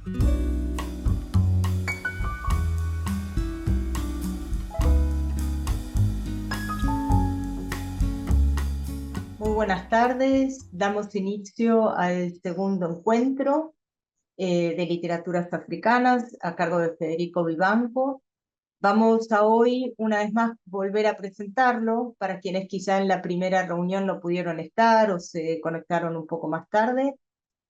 Muy buenas tardes. Damos inicio al segundo encuentro de literaturas africanas a cargo de Federico Vivanco. Vamos a hoy, una vez más, volver a presentarlo para quienes quizá en la primera reunión no pudieron estar o se conectaron un poco más tarde.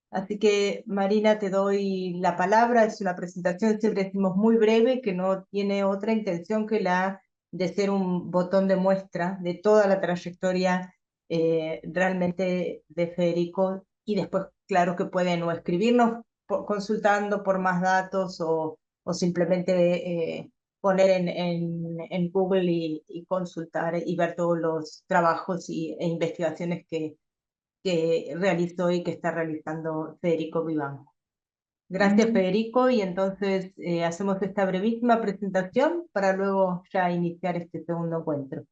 Así que, Marina, te doy la palabra. Es una presentación, siempre decimos, muy breve, que no tiene otra intención que la de ser un botón de muestra de toda la trayectoria realmente de Federico. Y después, claro que pueden o escribirnos consultando por más datos o simplemente poner en Google y consultar y ver todos los trabajos e investigaciones que realizó y que está realizando Federico Vivanco. Gracias, Federico, y entonces hacemos esta brevísima presentación para luego ya iniciar este segundo encuentro.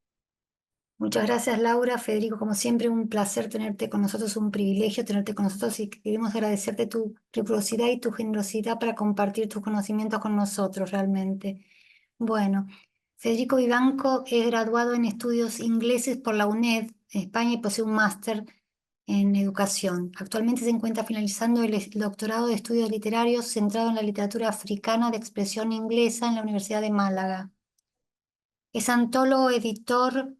Muchas gracias, Laura. Federico, como siempre, un placer tenerte con nosotros, un privilegio tenerte con nosotros y queremos agradecerte tu rigurosidad y tu generosidad para compartir tus conocimientos con nosotros realmente. Bueno, Federico Vivanco es graduado en estudios ingleses por la UNED en España y posee un máster en educación. Actualmente se encuentra finalizando el doctorado de estudios literarios centrado en la literatura africana de expresión inglesa en la Universidad de Málaga. Es antólogo, editor,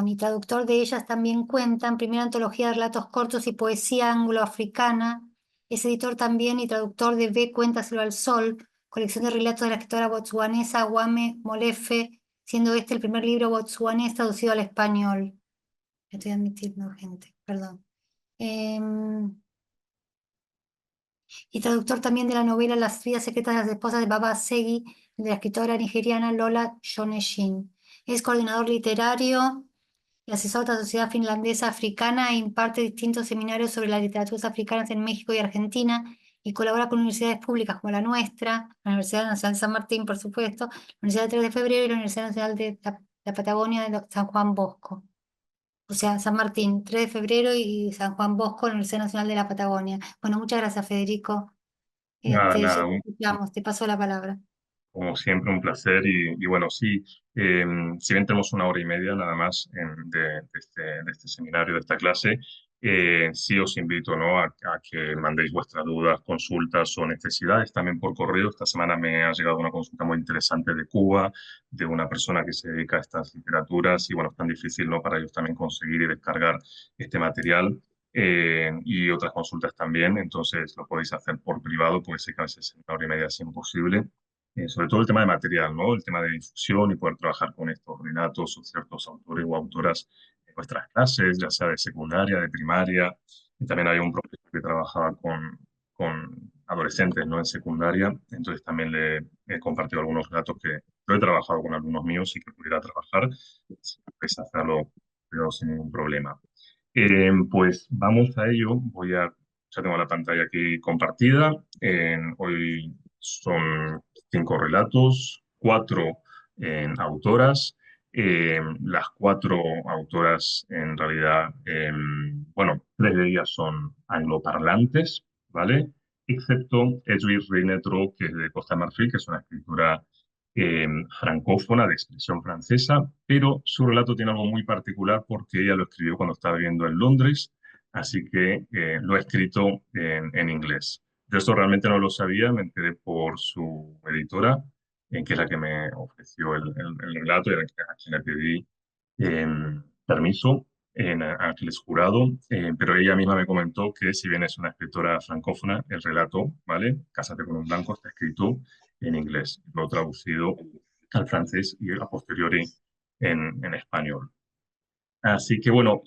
y traductor de ellas también cuentan, primera antología de relatos cortos y poesía angloafricana. Es editor también y traductor de Ve Cuéntaselo al Sol, colección de relatos de la escritora botsuanesa Wame Molefe, siendo este el primer libro botsuanés traducido al español. Estoy admitiendo gente, perdón. Y traductor también de la novela Las vidas secretas de las esposas de Baba Segi, de la escritora nigeriana Lola Shoneshin. Es coordinador literario y asesor de la Sociedad Finlandesa Africana e imparte distintos seminarios sobre las literaturas africanas en México y Argentina y colabora con universidades públicas como la nuestra, la Universidad Nacional de San Martín, por supuesto, la Universidad de 3 de Febrero y la Universidad Nacional de la Patagonia de San Juan Bosco. O sea, San Martín, 3 de Febrero y San Juan Bosco, la Universidad Nacional de la Patagonia. Bueno, muchas gracias, Federico. Nada, Ya nada, te escuchamos, te paso la palabra. como siempre un placer y bueno, sí, si bien tenemos una hora y media nada más de este seminario, de esta clase, sí os invito, ¿no? a que mandéis vuestras dudas, consultas o necesidades también por correo. Esta semana me ha llegado una consulta muy interesante de Cuba, de una persona que se dedica a estas literaturas y bueno, es tan difícil, ¿no? Para ellos también conseguir y descargar este material. Y otras consultas también, entonces lo podéis hacer por privado, puede ser que a veces en una hora y media es imposible. Sobre todo el tema de material, ¿no? El tema de difusión y poder trabajar con estos relatos o ciertos autores o autoras en nuestras clases, ya sea de secundaria, de primaria. Y también hay un profesor que trabajaba con adolescentes, ¿no? En secundaria. Entonces también le he compartido algunos relatos que yo he trabajado con alumnos míos y que pudiera trabajar. Si puedes hacerlo, pero sin ningún problema. Pues vamos a ello. Ya tengo la pantalla aquí compartida. Hoy son 5 relatos, 4 autoras. Las 4 autoras, en realidad, bueno, 3 de ellas son angloparlantes, ¿vale? Excepto Edwidge Reinetro, que es de Costa de Marfil, que es una escritora eh, francófona de expresión francesa, pero su relato tiene algo muy particular porque ella lo escribió cuando estaba viviendo en Londres, así que lo ha escrito en inglés. Yo esto realmente no lo sabía, me enteré por su editora, que es la que me ofreció el relato y a quien le pedí permiso a que les jurado, pero ella misma me comentó que si bien es una escritora francófona, el relato, ¿vale? Cásate con un blanco está escrito en inglés, lo he traducido al francés y a posteriori en español. Así que bueno,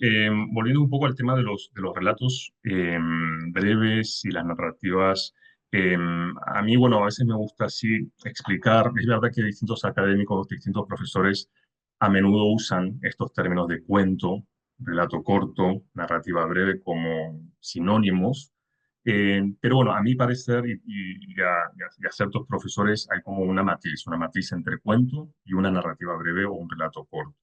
volviendo un poco al tema de los relatos breves y las narrativas, a mí, bueno, a veces me gusta así explicar, es verdad que distintos académicos, distintos profesores a menudo usan estos términos de cuento, relato corto, narrativa breve como sinónimos, pero bueno, a mi parecer y a ciertos profesores hay como una matriz entre cuento y una narrativa breve o un relato corto.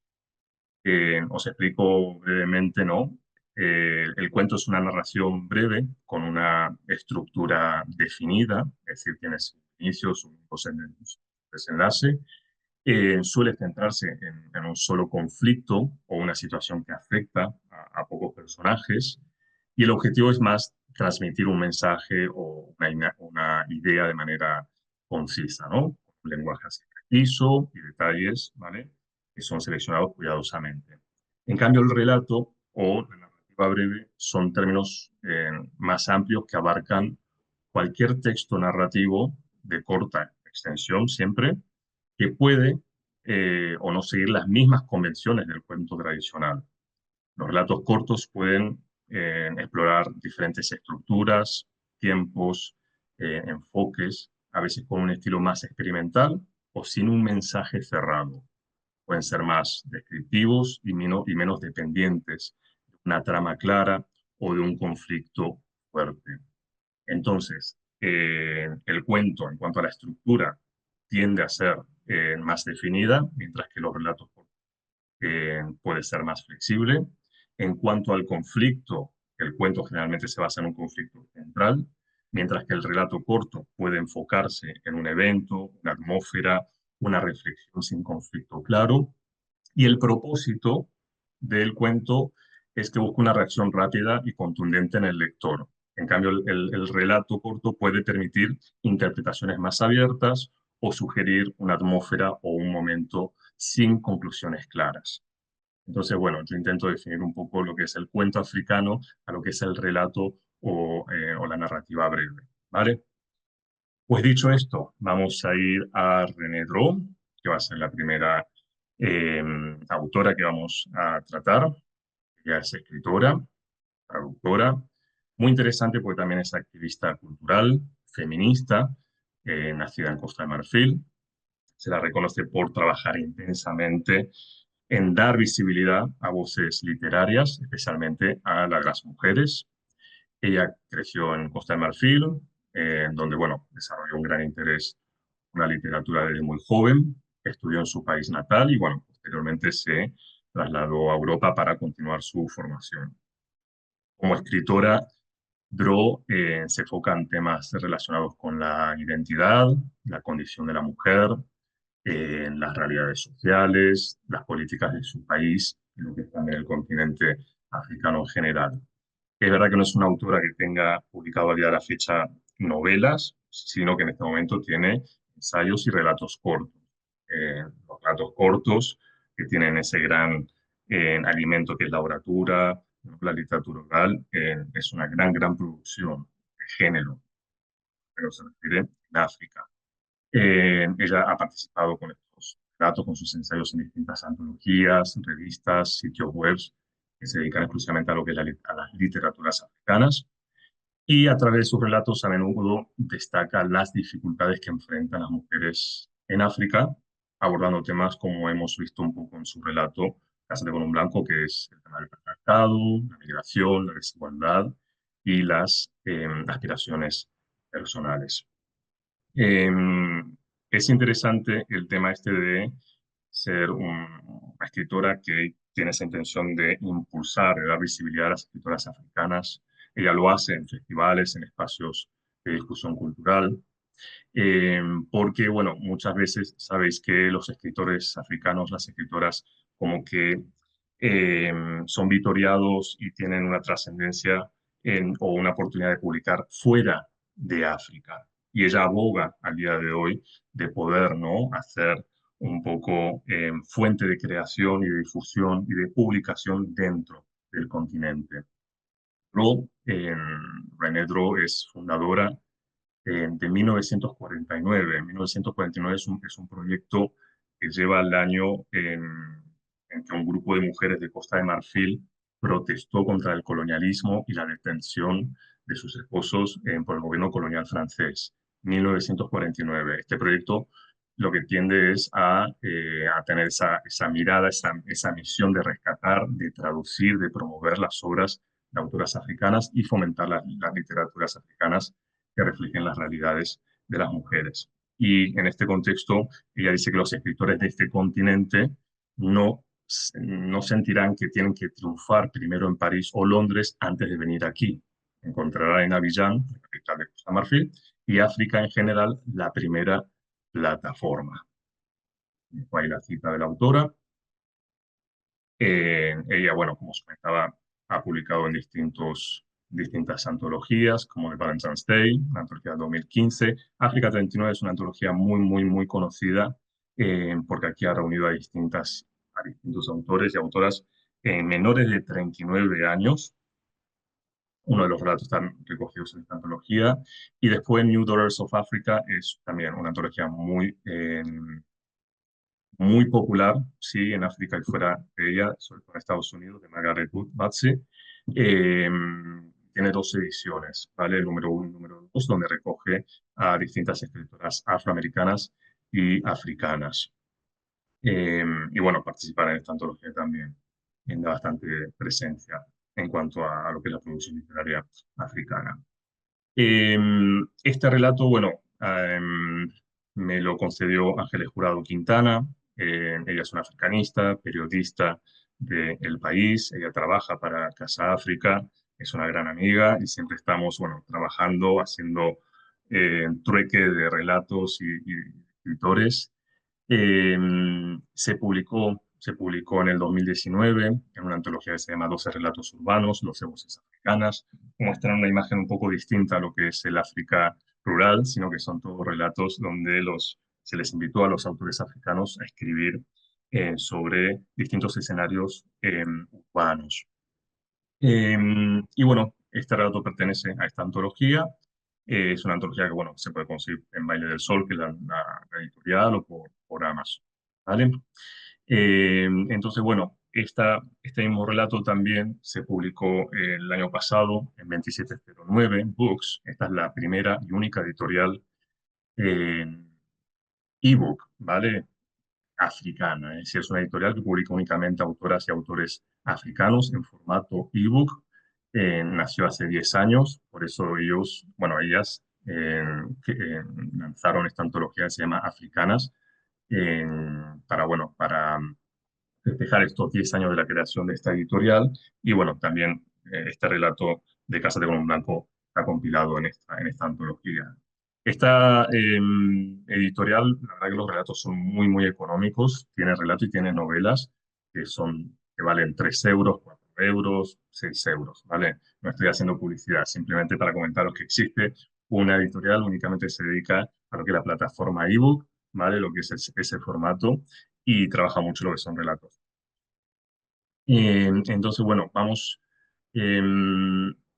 Os explico brevemente, ¿no? El cuento es una narración breve con una estructura definida, es decir, tienes inicios, un desenlace. Suele centrarse en un solo conflicto o una situación que afecta a pocos personajes, y el objetivo es más transmitir un mensaje o una idea de manera concisa, ¿no? Con un lenguaje así preciso y detalles, ¿vale? Que son seleccionados cuidadosamente. En cambio, el relato o la narrativa breve son términos más amplios que abarcan cualquier texto narrativo de corta extensión siempre, que puede o no seguir las mismas convenciones del cuento tradicional. Los relatos cortos pueden explorar diferentes estructuras, tiempos, enfoques, a veces con un estilo más experimental o sin un mensaje cerrado. Pueden ser más descriptivos y menos dependientes de una trama clara o de un conflicto fuerte. Entonces, el cuento, en cuanto a la estructura, tiende a ser más definida, mientras que los relatos puede ser más flexible. En cuanto al conflicto, el cuento generalmente se basa en un conflicto central, mientras que el relato corto puede enfocarse en un evento, una atmósfera, una reflexión sin conflicto claro. Y el propósito del cuento es que busca una reacción rápida y contundente en el lector. En cambio, el relato corto puede permitir interpretaciones más abiertas o sugerir una atmósfera o un momento sin conclusiones claras. Entonces, bueno, yo intento definir un poco lo que es el cuento africano a lo que es el relato o la narrativa breve, ¿vale? Pues dicho esto, vamos a ir a René Dro, que va a ser la primera eh, autora que vamos a tratar. Ella es escritora, traductora, muy interesante porque también es activista cultural, feminista, nacida en Costa de Marfil. Se la reconoce por trabajar intensamente en dar visibilidad a voces literarias, especialmente a las mujeres. Ella creció en Costa de Marfil, donde, bueno, desarrolló un gran interés por la literatura desde muy joven, estudió en su país natal y, bueno, posteriormente se trasladó a Europa para continuar su formación. Como escritora, Dro se enfoca en temas relacionados con la identidad, la condición de la mujer, en las realidades sociales, las políticas de su país y lo que es también el continente africano en general. Es verdad que no es una autora que tenga publicado a día de la fecha novelas, sino que en este momento tiene ensayos y relatos cortos. Los relatos cortos que tienen ese gran alimento que es la oratura, la literatura oral, es una gran producción de género, pero se refiere en África. Ella ha participado con estos relatos, con sus ensayos en distintas antologías, revistas, sitios web que se dedican exclusivamente a lo que es a las literaturas africanas. Y a través de sus relatos a menudo destaca las dificultades que enfrentan las mujeres en África, abordando temas como hemos visto un poco en su relato Cásate con un blanco, que es el tema del patriarcado, la migración, la desigualdad y las aspiraciones personales. Eh, es interesante el tema este de ser una escritora que tiene esa intención de impulsar, de dar visibilidad a las escritoras africanas. Ella lo hace en festivales, en espacios de discusión cultural, porque, bueno, muchas veces sabéis que los escritores africanos, las escritoras, como que son vitoriados y tienen una trascendencia o una oportunidad de publicar fuera de África. Y ella aboga al día de hoy de poder, ¿no?, hacer un poco fuente de creación y de difusión y de publicación dentro del continente. René Dro es fundadora de 1949. 1949 es un proyecto que lleva el año en que un grupo de mujeres de Costa de Marfil protestó contra el colonialismo y la detención de sus esposos por el gobierno colonial francés. 1949. Este proyecto lo que tiende es a tener esa mirada, esa misión de rescatar, de traducir, de promover las obras de autoras africanas y fomentar las literaturas africanas que reflejen las realidades de las mujeres. Y en este contexto, ella dice que los escritores de este continente no no sentirán que tienen que triunfar primero en París o Londres antes de venir aquí. Encontrarán en Abiyán, la capital de Costa de Marfil, y África en general, la primera plataforma. Ahí la cita de la autora. Ella, bueno, como os comentaba, ha publicado en distintas antologías, como The Valentine's Day, la antología de 2015. África 39 es una antología muy, muy, muy conocida, porque aquí ha reunido a distintos autores y autoras menores de 39 años. Uno de los relatos están recogidos en esta antología. Y después New Daughters of Africa es también una antología muy popular, sí, en África y fuera de ella, sobre todo en Estados Unidos, de Margaret Batse. Eh, Tiene dos ediciones, ¿vale? El número uno y el número dos, donde recoge a distintas escritoras afroamericanas y africanas. Y bueno, participar en esta antología también da bastante presencia en cuanto a lo que es la producción literaria africana. Este relato, bueno, me lo concedió Ángeles Jurado Quintana. Ella es una africanista, periodista del país. Ella trabaja para Casa África, es una gran amiga y siempre estamos, bueno, trabajando, haciendo trueque de relatos y escritores. Eh, se publicó en el 2019 en una antología que se llama 12 relatos urbanos, 12 voces africanas. Muestran una imagen un poco distinta a lo que es el África rural, sino que son todos relatos donde se les invitó a los autores africanos a escribir sobre distintos escenarios urbanos. Y bueno, este relato pertenece a esta antología. Es una antología que, bueno, se puede conseguir en Baile del Sol, que es la editorial, o por Amazon, ¿vale? Entonces, bueno, este mismo relato también se publicó el año pasado en 2709 Books. Esta es la primera y única editorial ebook, ¿vale? Africana. Es decir, es una editorial que publica únicamente autoras y autores africanos en formato ebook. Nació hace 10 años, por eso ellas lanzaron esta antología que se llama Africanas, para festejar estos 10 años de la creación de esta editorial. Y bueno, también este relato de Cásate con un Blanco está compilado en esta antología. Esta editorial, la verdad que los relatos son muy, muy económicos. Tiene relato y tiene novelas que valen 3 euros, 4 euros, 6 euros, ¿vale? No estoy haciendo publicidad, simplemente para comentaros que existe una editorial únicamente se dedica a lo que es la plataforma ebook, ¿vale? Lo que es ese formato y trabaja mucho lo que son relatos. Entonces, bueno, vamos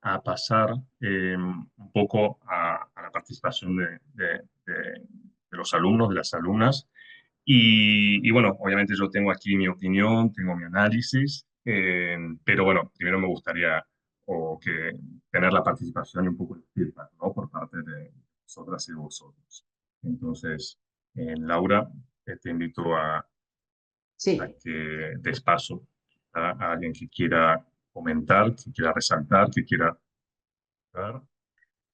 a pasar un poco a la participación de los alumnos, de las alumnas. Y bueno, obviamente yo tengo aquí mi opinión, tengo mi análisis, pero bueno, primero me gustaría tener la participación y un poco de feedback, ¿no? Por parte de vosotras y vosotros. Entonces, Laura, te invito a Sí. que des paso a alguien que quiera comentar, que quiera resaltar, que quiera hablar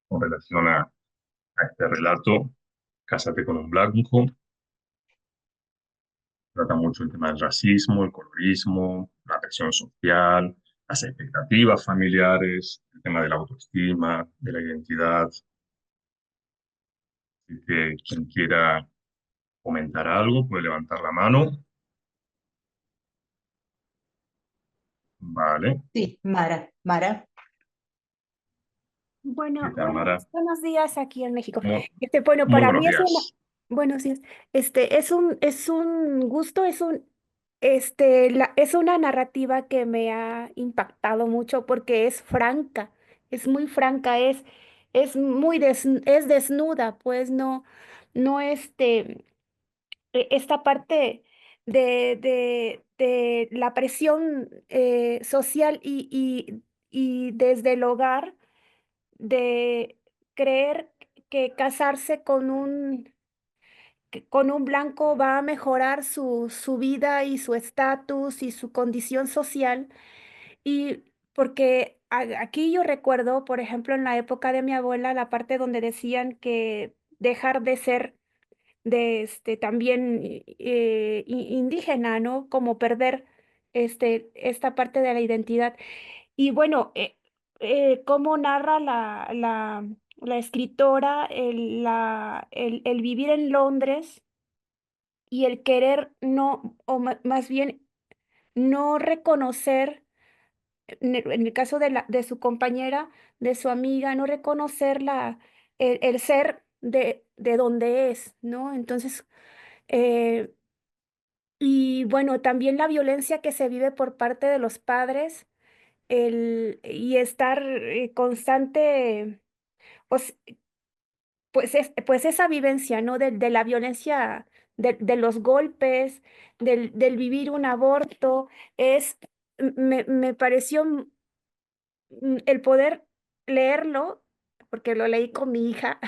con relación a este relato. Cásate con un blanco. Trata mucho el tema del racismo, el colorismo, la presión social, las expectativas familiares, el tema de la autoestima, de la identidad. Así que quien quiera comentar algo puede levantar la mano. Vale. Sí, Mara, Mara. ¿Qué tal, Mara? Buenos días aquí en México. Muy, Bueno, muy para buenos mí es una, días. buenos días. Es un gusto, es una narrativa que me ha impactado mucho porque es franca, es muy franca, es desnuda, pues no esta parte de la presión social y desde el hogar de creer que casarse con un blanco va a mejorar su vida y su estatus y su condición social. Y porque aquí yo recuerdo, por ejemplo, en la época de mi abuela, la parte donde decían que dejar de ser también indígena, ¿no? Como perder esta parte de la identidad. Y bueno, cómo narra la escritora el vivir en Londres y el querer no, o más bien no reconocer, en el caso de su compañera, de su amiga, no reconocer el ser de donde es, ¿no? Entonces, eh, y bueno, también la violencia que se vive por parte de los padres, y estar constante, pues, pues esa vivencia, ¿no? De la violencia, de los golpes, del vivir un aborto, es, me pareció el poder leerlo, porque lo leí con mi hija,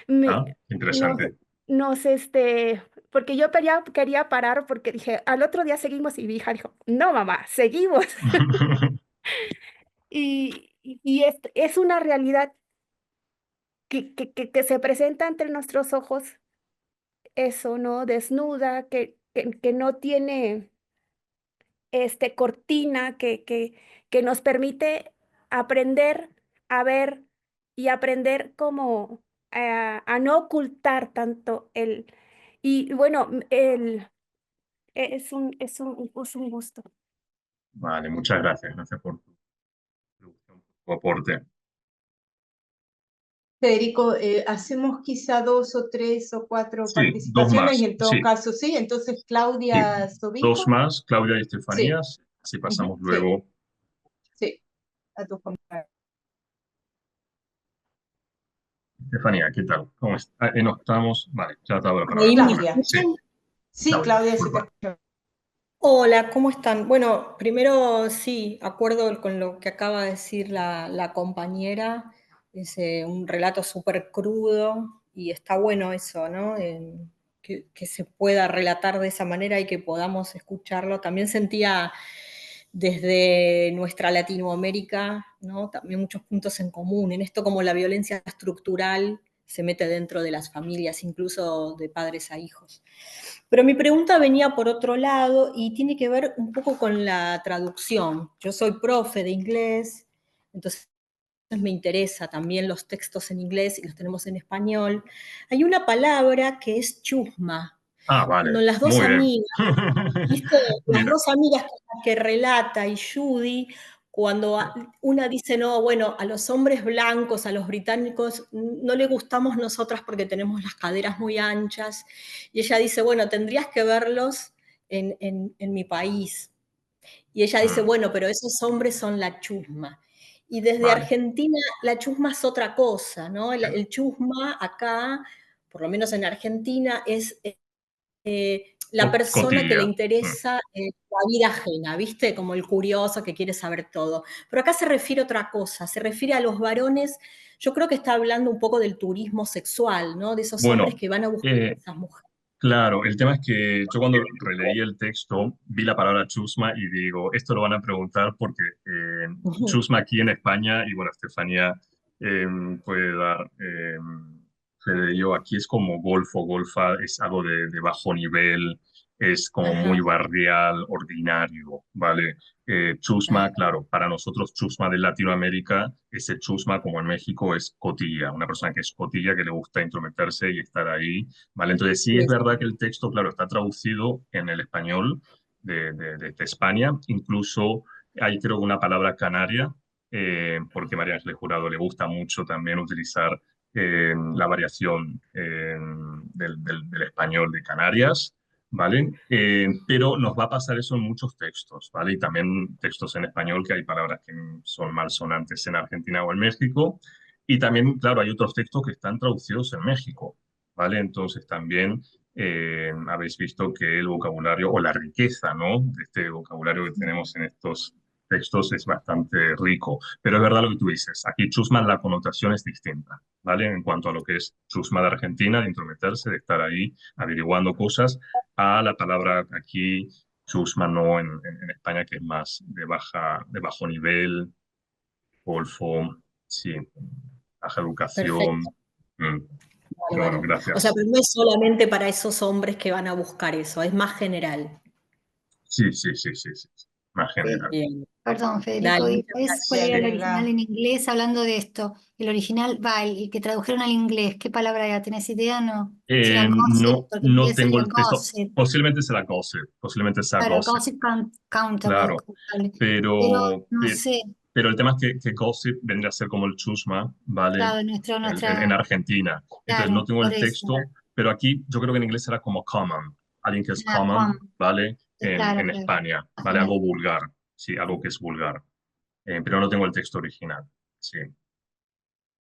me, Ah, nos, interesante. porque yo quería parar porque dije, al otro día seguimos y mi hija dijo, no, mamá, seguimos. Y es una realidad que se presenta entre nuestros ojos, eso, ¿no? Desnuda, que no tiene cortina, que nos permite aprender a ver y aprender como a no ocultar tanto y bueno, es un gusto. Vale, muchas gracias. Gracias por tu introducción, por tu aporte. Federico, hacemos quizá 2 o 3 o 4 Sí, dos participaciones y más. en todo Sí, caso, sí. Entonces, sí. Claudia Dos Sobico, más, Claudia y sí, Estefanías. Así ujú, pasamos sí, luego. sí, a tus compañeros. Estefanía, ¿qué tal? ¿Cómo está? No estamos. Vale, ya te dado la palabra. ¿Ahí me Perdona. Claudia, Sí, escuchan? sí, Claudia, Claudia, se te disculpa. escucha. Hola, ¿cómo están? Bueno, primero sí, acuerdo con lo que acaba de decir la compañera. Es un relato súper crudo y está bueno eso, ¿no? Que se pueda relatar de esa manera y que podamos escucharlo. También sentía desde nuestra Latinoamérica, ¿no? También muchos puntos en común, en esto como la violencia estructural se mete dentro de las familias, incluso de padres a hijos. Pero mi pregunta venía por otro lado y tiene que ver un poco con la traducción. Yo soy profe de inglés, entonces me interesa también los textos en inglés y los tenemos en español. Hay una palabra que es chusma. Ah, Cuando vale, las dos muy bien. amigas, ¿viste? Las Mira, dos amigas que relata y Judy, cuando una dice, no, bueno, a los hombres blancos, a los británicos, no le gustamos nosotras porque tenemos las caderas muy anchas, y ella dice, bueno, tendrías que verlos en mi país. Y ella dice, mm, bueno, pero esos hombres son la chusma. Y desde vale. Argentina la chusma es otra cosa, ¿no? El chusma acá, por lo menos en Argentina, es la persona que le Cotilla. Mm. interesa la vida ajena, ¿viste? Como el curioso que quiere saber todo. Pero acá se refiere a otra cosa, se refiere a los varones, yo creo que está hablando un poco del turismo sexual, ¿no? De esos hombres Bueno, que van a buscar a esas mujeres. claro, el tema es que yo cuando releí el texto vi la palabra chusma y digo, esto lo van a preguntar porque chusma aquí en España, y bueno, Estefanía eh, puede dar fe de ello, aquí es como golfo, golfa, es algo de bajo nivel, es como muy Ajá, barrial, ordinario, ¿vale? Chusma, ajá, claro, para nosotros chusma de Latinoamérica, ese chusma como en México es cotilla, una persona que es cotilla, que le gusta intrometerse y estar ahí. Vale, entonces sí es sí, verdad que el texto, claro, está traducido en el español de España. Incluso hay creo una palabra canaria, porque María Ángeles Jurado le gusta mucho también utilizar la variación del español de Canarias. ¿Vale? Pero nos va a pasar eso en muchos textos, ¿vale? Y también textos en español, que hay palabras que son malsonantes en Argentina o en México. Y también, claro, hay otros textos que están traducidos en México. ¿Vale? Entonces también habéis visto que el vocabulario o la riqueza, ¿no? De este vocabulario que tenemos en estos textos es bastante rico. Pero es verdad lo que tú dices, aquí chusma la connotación es distinta, ¿vale? En cuanto a lo que es chusma de Argentina, de intrometerse, de estar ahí averiguando cosas, a la palabra aquí chusma, ¿no? En España, que es más de bajo nivel, golfo, sí, baja perfecto. educación. Mm. Vale, Pero bueno, vale. O sea, gracias. pero no es solamente para esos hombres que van a buscar eso, es más general. Sí, sí, sí, sí, sí. más general. Bien. Perdón, Federico, Dale, ¿y muchas sabes cuál Sí, era el gracias. original agrega. en inglés? Hablando de esto, el original, va, el que tradujeron al inglés, ¿qué palabra era? ¿Tenés idea? No. Será gossip, No, porque en no inglés tengo sería el texto. gossip. Posiblemente será gossip, posiblemente sea Claro, gossip, gossip countable, claro. contable. Pero Pero, no pe- sé, pero el tema es que gossip vendría a ser como el chusma, ¿vale? claro, En Argentina. Entonces no claro, tengo por el eso. texto, pero aquí yo creo que en inglés será como common. Alguien que es Ah, common, ¿vale? claro, En claro. España, ¿vale? Imagínate. Algo vulgar, sí, algo que es vulgar. Pero no tengo el texto original, sí.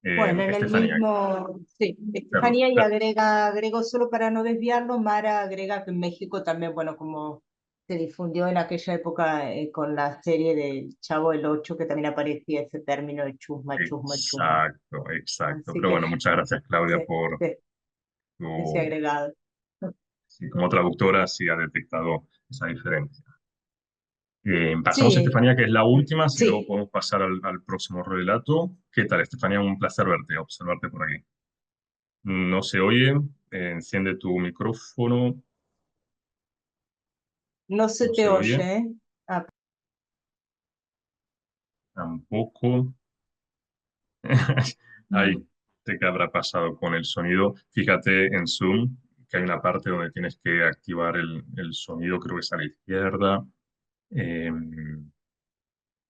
Bueno, en el Estefanía, mismo, sí, perdón, Estefanía y agrego solo para no desviarlo, Mara agrega que en México también, bueno, como se difundió en aquella época con la serie del Chavo del Ocho, que también aparecía ese término de chusma, chusma, chusma. exacto, exacto. Así Pero que bueno, muchas gracias, Claudia, sí, por sí, ese tu, agregado. sí, como traductora, sí ha detectado esa diferencia. Pasamos a Sí, Estefanía, que es la última, si luego sí, podemos pasar al próximo relato. ¿Qué tal, Estefanía? Un placer verte, observarte por aquí. No se oye, enciende tu micrófono, no se no te se oye, oye, ¿eh? Ah, tampoco. mm. Ahí, sé qué habrá pasado con el sonido. Fíjate en Zoom que hay una parte donde tienes que activar el sonido, creo que es a la izquierda. Eh,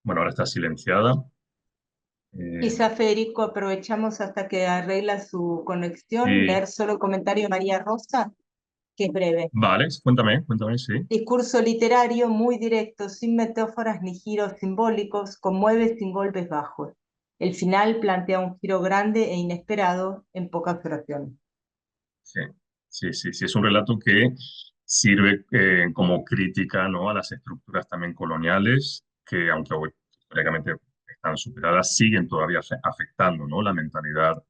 bueno, ahora está silenciada. Eh, Quizá Federico aprovechamos hasta que arregla su conexión, sí, leer solo el comentario de María Rosa, que es breve. vale, cuéntame, sí. Discurso literario muy directo, sin metáforas ni giros simbólicos, conmueve sin golpes bajos. El final plantea un giro grande e inesperado en pocas oraciones. Sí, sí. Es un relato que sirve como crítica, ¿no? A las estructuras también coloniales, que aunque hoy históricamente están superadas, siguen todavía afectando, ¿no? La mentalidad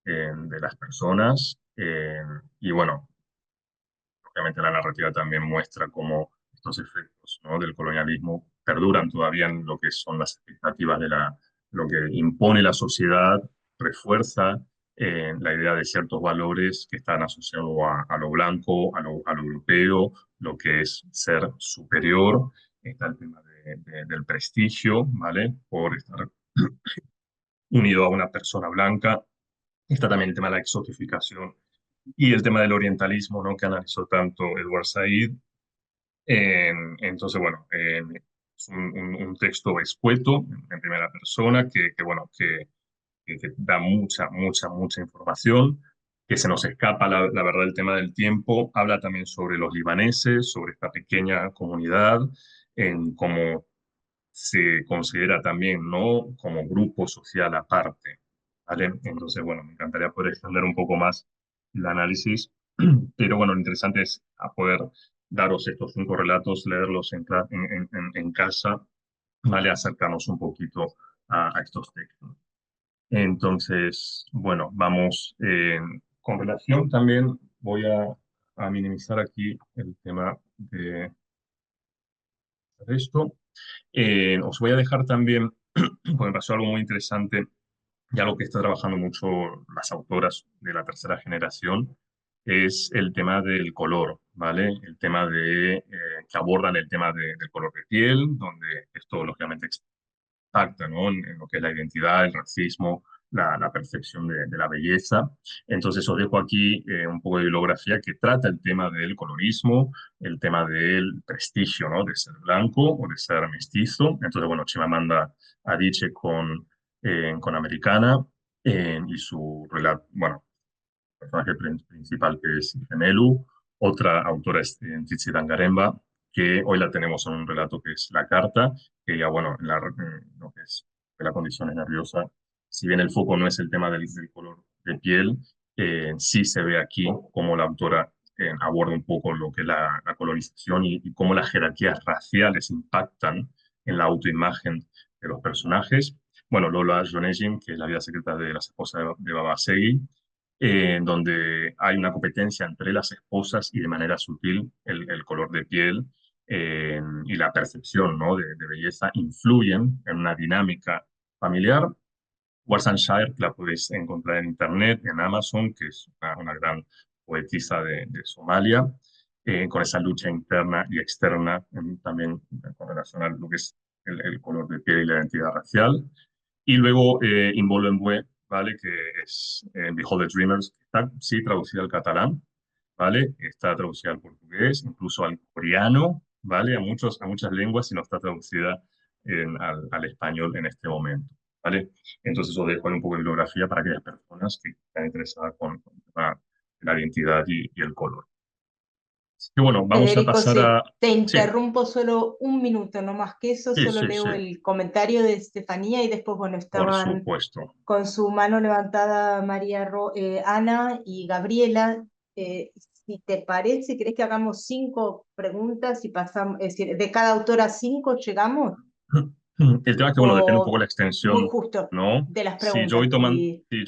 de las personas. Y bueno, obviamente la narrativa también muestra cómo estos efectos, ¿no? Del colonialismo perduran todavía en lo que son las expectativas de lo que impone la sociedad, refuerza la idea de ciertos valores que están asociados a lo blanco, a lo europeo, lo que es ser superior. Está el tema del prestigio, ¿vale? Por estar unido a una persona blanca. Está también el tema de la exotificación y el tema del orientalismo, ¿no? Que analizó tanto Edward Said. Entonces, bueno, es un texto escueto en primera persona bueno, que da mucha información, que se nos escapa, la verdad, el tema del tiempo. Habla también sobre los libaneses, sobre esta pequeña comunidad, en cómo se considera también, ¿no? Como grupo social aparte, ¿vale? Entonces, bueno, me encantaría poder extender un poco más el análisis, pero bueno, lo interesante es a poder daros estos 5 relatos, leerlos en casa, ¿vale? Acercarnos un poquito a estos textos. Entonces, bueno, vamos, con relación también, voy a minimizar aquí el tema de esto. Os voy a dejar también, porque me pasó algo muy interesante y algo que está trabajando mucho las autoras de la tercera generación, es el tema del color, ¿vale? El tema que abordan el tema del color de piel, donde esto lógicamente impacta, ¿no? En lo que es la identidad, el racismo, la percepción de la belleza. Entonces os dejo aquí un poco de bibliografía que trata el tema del colorismo, el tema del prestigio, ¿no? De ser blanco o de ser mestizo. Entonces, bueno, Chimamanda Adichie con Americana y su relato, bueno, personaje principal que es Gemelu, otra autora es Tsitsi Dangaremba, que hoy la tenemos en un relato que es La Carta, que ya, bueno, lo que es de la condición nerviosa, si bien el foco no es el tema del color de piel, sí se ve aquí cómo la autora aborda un poco lo que es la colonización y cómo las jerarquías raciales impactan en la autoimagen de los personajes. Bueno, Lola Jonegin, que es la vida secreta de las esposas de Baba Segui, donde hay una competencia entre las esposas y de manera sutil el color de piel y la percepción, ¿no? de belleza influyen en una dinámica familiar. Warsanshire, que la podéis encontrar en internet, en Amazon, que es una gran poetisa de Somalia. con esa lucha interna y externa, también con relación a lo que es el color de piel y la identidad racial. Y luego Involvement, ¿vale? Que es Behold the Dreamers, que está sí traducida al catalán, ¿vale? Está traducida al portugués, incluso al coreano, ¿vale? A muchas lenguas y no está traducida al español en este momento, ¿vale? Entonces os dejo ahí un poco de bibliografía para aquellas personas que están interesadas con la identidad y el color. Así que bueno, vamos a Federico, pasar sí, a... te Sí, interrumpo solo un minuto, no más que eso, sí, solo sí, sí, leo el comentario de Estefanía y después, bueno, por estaban supuesto. con su mano levantada Ana y Gabriela. Si te parece, ¿crees que hagamos 5 preguntas y pasamos, es decir, de cada autora 5 llegamos? El tema es que, bueno, depende un poco O la muy extensión, justo ¿no? de las preguntas. Si yo Sí,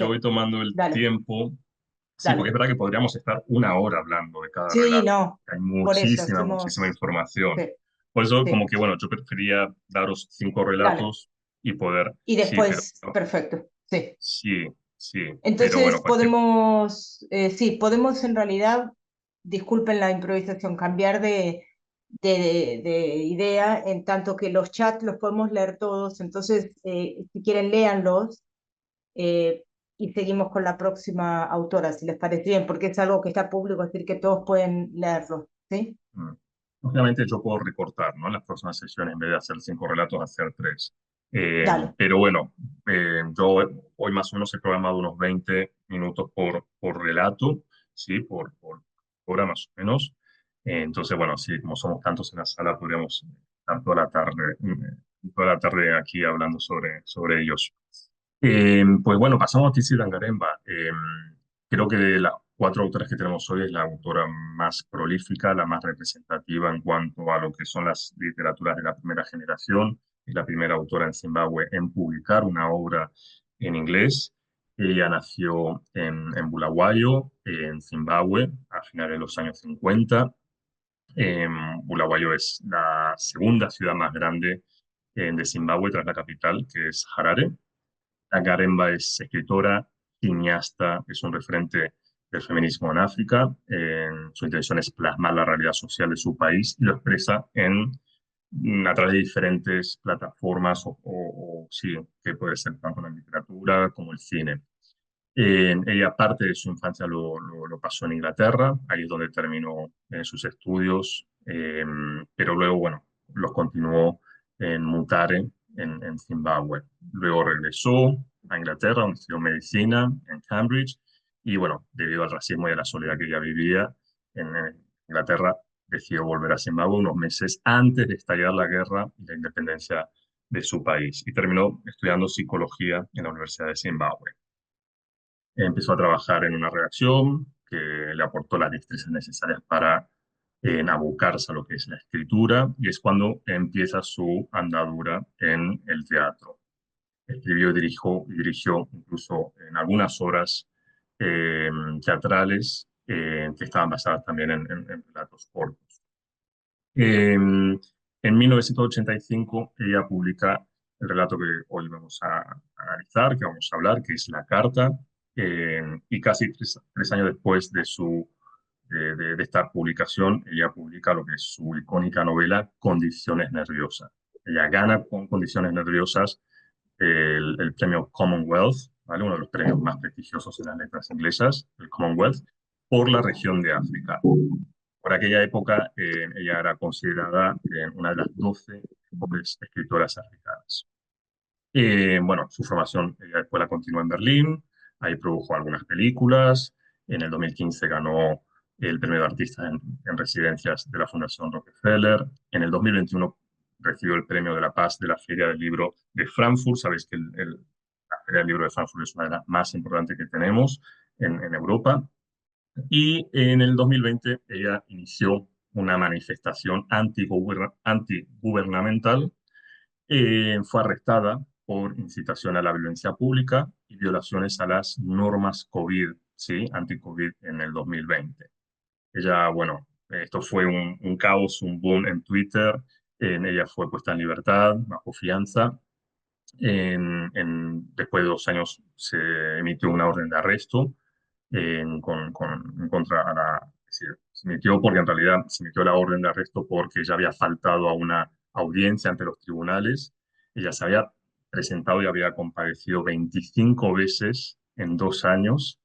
voy tomando el dale, tiempo, sí, porque es dale. verdad que podríamos estar una hora hablando de cada Sí, relato. no, Hay por eso muchísima hacemos, información. sí, Por eso, como sí, que, bueno, yo prefería daros 5 dale. relatos y poder, Y sí, pero después, perfecto, sí. sí, sí, pero Entonces bueno, cualquier... podemos, sí, podemos en realidad, disculpen la improvisación, cambiar de idea, en tanto que los chats los podemos leer todos. Entonces, si quieren, léanlos eh, y seguimos con la próxima autora, si les parece bien, porque es algo que está público, es decir, que todos pueden leerlo, ¿sí? Mm. Obviamente yo puedo recortar, ¿no? En las próximas sesiones, en vez de hacer 5 relatos, hacer 3. Dale, Pero bueno, yo hoy más o menos he programado unos 20 minutos por relato, ¿sí? Por hora más o menos. Entonces, bueno, sí, como somos tantos en la sala, podríamos estar toda la tarde aquí hablando sobre ellos. Pues bueno, pasamos a Tsitsi Dangaremba. Creo que de las 4 autoras que tenemos hoy es la autora más prolífica, la más representativa en cuanto a lo que son las literaturas de la primera generación. Es la primera autora en Zimbabue en publicar una obra en inglés. Ella nació en Bulawayo, en Zimbabue, a finales de los años 50. Bulawayo es la segunda ciudad más grande de Zimbabue tras la capital, que es Harare. Garemba es escritora, cineasta, es un referente del feminismo en África. Su intención es plasmar la realidad social de su país y lo expresa a través de diferentes plataformas sí, que puede ser tanto la literatura como el cine. Ella parte de su infancia lo pasó en Inglaterra, ahí es donde terminó sus estudios, pero luego, bueno, los continuó en Mutare, en Zimbabue. Luego regresó a Inglaterra, donde estudió medicina en Cambridge, y bueno, debido al racismo y a la soledad que ella vivía en Inglaterra, decidió volver a Zimbabue unos meses antes de estallar la guerra y la independencia de su país, y terminó estudiando psicología en la Universidad de Zimbabue. Empezó a trabajar en una redacción que le aportó las destrezas necesarias para abocarse a lo que es la escritura, y es cuando empieza su andadura en el teatro. Escribió y dirigió incluso en algunas obras eh, teatrales que estaban basadas también en relatos cortos. En 1985 ella publica el relato que hoy vamos a analizar, que vamos a hablar, que es La Carta, y casi 3 años después de esta publicación, ella publica lo que es su icónica novela Condiciones Nerviosas. Ella gana con Condiciones Nerviosas el premio Commonwealth, ¿vale? Uno de los premios más prestigiosos en las letras inglesas, el Commonwealth, por la región de África. Por aquella época, ella era considerada una de las 12 mejores escritoras africanas. Bueno, su formación ella después la continuó en Berlín, ahí produjo algunas películas, en el 2015 ganó el premio de artista en residencias de la Fundación Rockefeller, en el 2021 recibió el premio de la Paz de la Feria del Libro de Frankfurt. Sabéis que la Feria del Libro de Frankfurt es una de las más importantes que tenemos en Europa. Y en el 2020 ella inició una manifestación antigubernamental. Fue arrestada por incitación a la violencia pública y violaciones a las normas COVID, ¿sí? Anti-COVID en el 2020. Ella, bueno, esto fue un caos, un boom en Twitter. Ella fue puesta en libertad bajo fianza. Después de 2 años se emitió una orden de arresto en contra a la decir, se emitió porque en realidad se emitió la orden de arresto porque ella había faltado a una audiencia ante los tribunales. Ella se había presentado y había comparecido 25 veces en 2 años,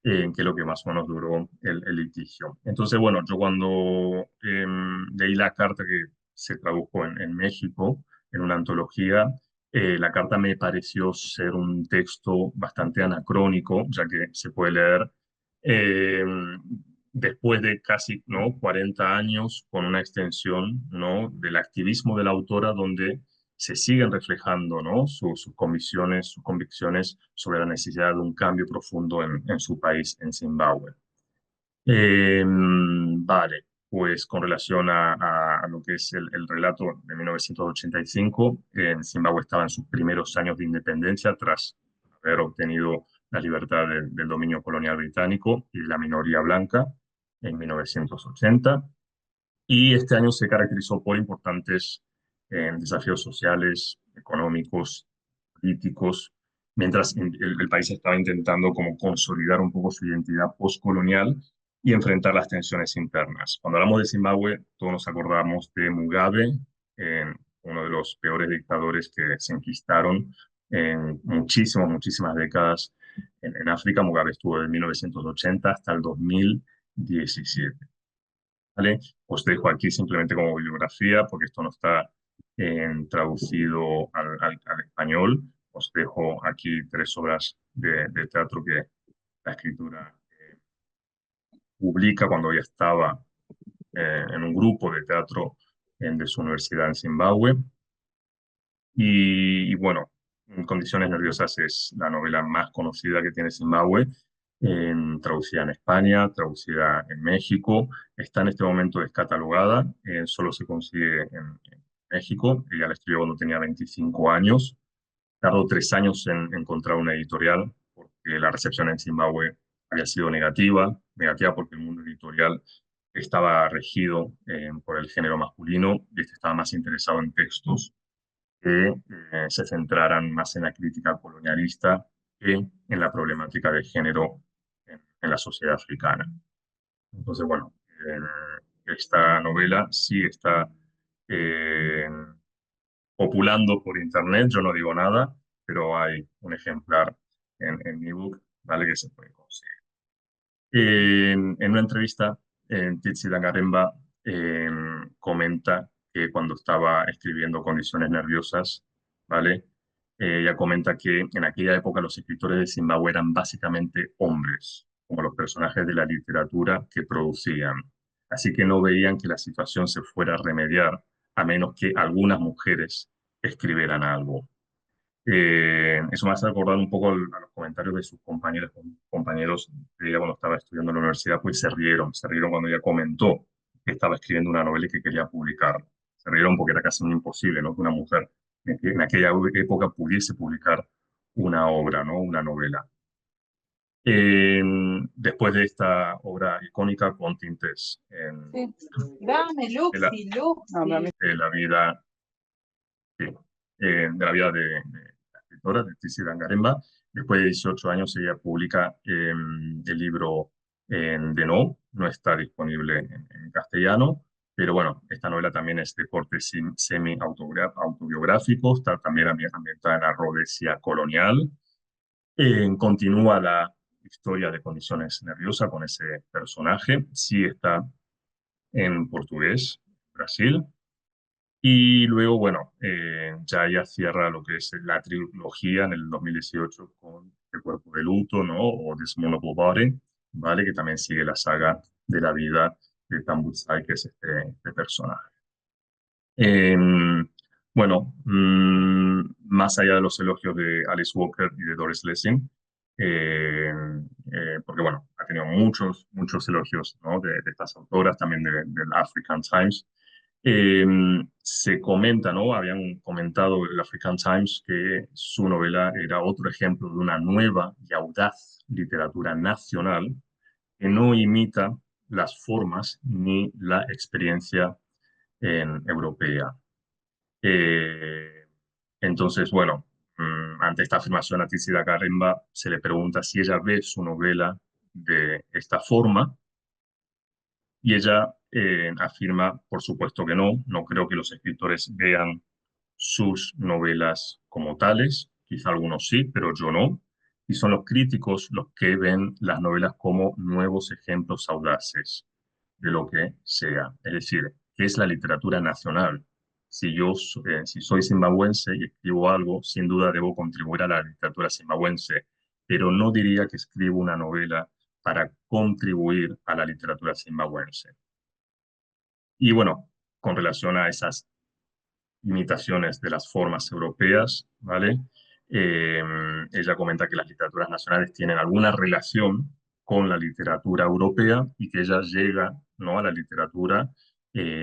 que es lo que más o menos duró el litigio. Entonces, bueno, yo cuando leí la carta que se tradujo en México, en una antología, la carta me pareció ser un texto bastante anacrónico, ya que se puede leer eh, después de casi, ¿no?, 40 años con una extensión, ¿no?, del activismo de la autora, donde se siguen reflejando, ¿no?, sus convicciones sobre la necesidad de un cambio profundo en su país, en Zimbabue. Vale, pues con relación a lo que es el relato de 1985, Zimbabue estaba en sus primeros años de independencia tras haber obtenido la libertad del dominio colonial británico y de la minoría blanca en 1980. Y este año se caracterizó por importantes desafíos sociales, económicos, políticos, mientras el país estaba intentando como consolidar un poco su identidad postcolonial y enfrentar las tensiones internas. Cuando hablamos de Zimbabue, todos nos acordamos de Mugabe, uno de los peores dictadores que se enquistaron en muchísimas décadas en África. Mugabe estuvo de 1980 hasta el 2017. ¿Vale? Os dejo aquí simplemente como bibliografía, porque esto no está traducido al español. Os dejo aquí 3 obras de teatro que la escritora publica cuando ella estaba en un grupo de teatro de su universidad en Zimbabue. Y bueno, Condiciones nerviosas es la novela más conocida que tiene Zimbabue, traducida en España, traducida en México. Está en este momento descatalogada, solo se consigue en México. Ella la escribió cuando tenía 25 años. Tardó 3 años en encontrar una editorial porque la recepción en Zimbabue había sido negativa porque el mundo editorial estaba regido por el género masculino y este estaba más interesado en textos que se centraran más en la crítica colonialista que en la problemática de género en la sociedad africana. Entonces, bueno, esta novela sí está eh, populando por internet, yo no digo nada, pero hay un ejemplar en ebook, ¿vale?, que se puede conseguir. En una entrevista, Tsitsi Dangaremba comenta que cuando estaba escribiendo Condiciones nerviosas, ¿vale? Ella comenta que en aquella época los escritores de Zimbabue eran básicamente hombres, como los personajes de la literatura que producían. Así que no veían que la situación se fuera a remediar a menos que algunas mujeres escribieran algo. Eso me hace acordar un poco a los comentarios de sus compañeros de ella cuando estaba estudiando en la universidad, pues se rieron cuando ella comentó que estaba escribiendo una novela y que quería publicar. Se rieron porque era casi un imposible, ¿no?, que una mujer en aquella época pudiese publicar una obra, ¿no?, una novela. Después de esta obra icónica con tintes Sí. Dame, de la, Luxi, Luxi. de la vida, sí, de la vida de la escritora, de Tsitsi Dangaremba. Después de 18 años ella publica el libro de No está disponible en castellano, pero bueno, esta novela también es de corte semi-autobiográfico, está también ambientada en la Rhodesia colonial. Continúa la historia de Condiciones nerviosas con ese personaje, sí está en portugués, Brasil. Y luego, bueno, ya ella cierra lo que es la trilogía en el 2018 con El cuerpo de luto, ¿no?, o This Mournful Body, ¿vale?, que también sigue la saga de la vida de Tambudzai, que es este personaje. Bueno, más allá de los elogios de Alice Walker y de Doris Lessing, porque bueno, ha tenido muchos elogios, ¿no?, de estas autoras, también del African Times. Se comenta, ¿no?, habían comentado el African Times que su novela era otro ejemplo de una nueva y audaz literatura nacional que no imita las formas ni la experiencia europea. Entonces, bueno, ante esta afirmación a Tsitsi Dangaremba se le pregunta si ella ve su novela de esta forma Y ella afirma, por supuesto que no, no creo que los escritores vean sus novelas como tales, quizá algunos sí, pero yo no, y son los críticos los que ven las novelas como nuevos ejemplos audaces de lo que sea, es decir, ¿qué es la literatura nacional? Si soy zimbabuense y escribo algo, sin duda debo contribuir a la literatura zimbabuense, pero no diría que escribo una novela para contribuir a la literatura zimbabuense. Y bueno, con relación a esas imitaciones de las formas europeas, ¿vale? Eh, Ella comenta que las literaturas nacionales tienen alguna relación con la literatura europea y que ella llega, ¿no?, a la literatura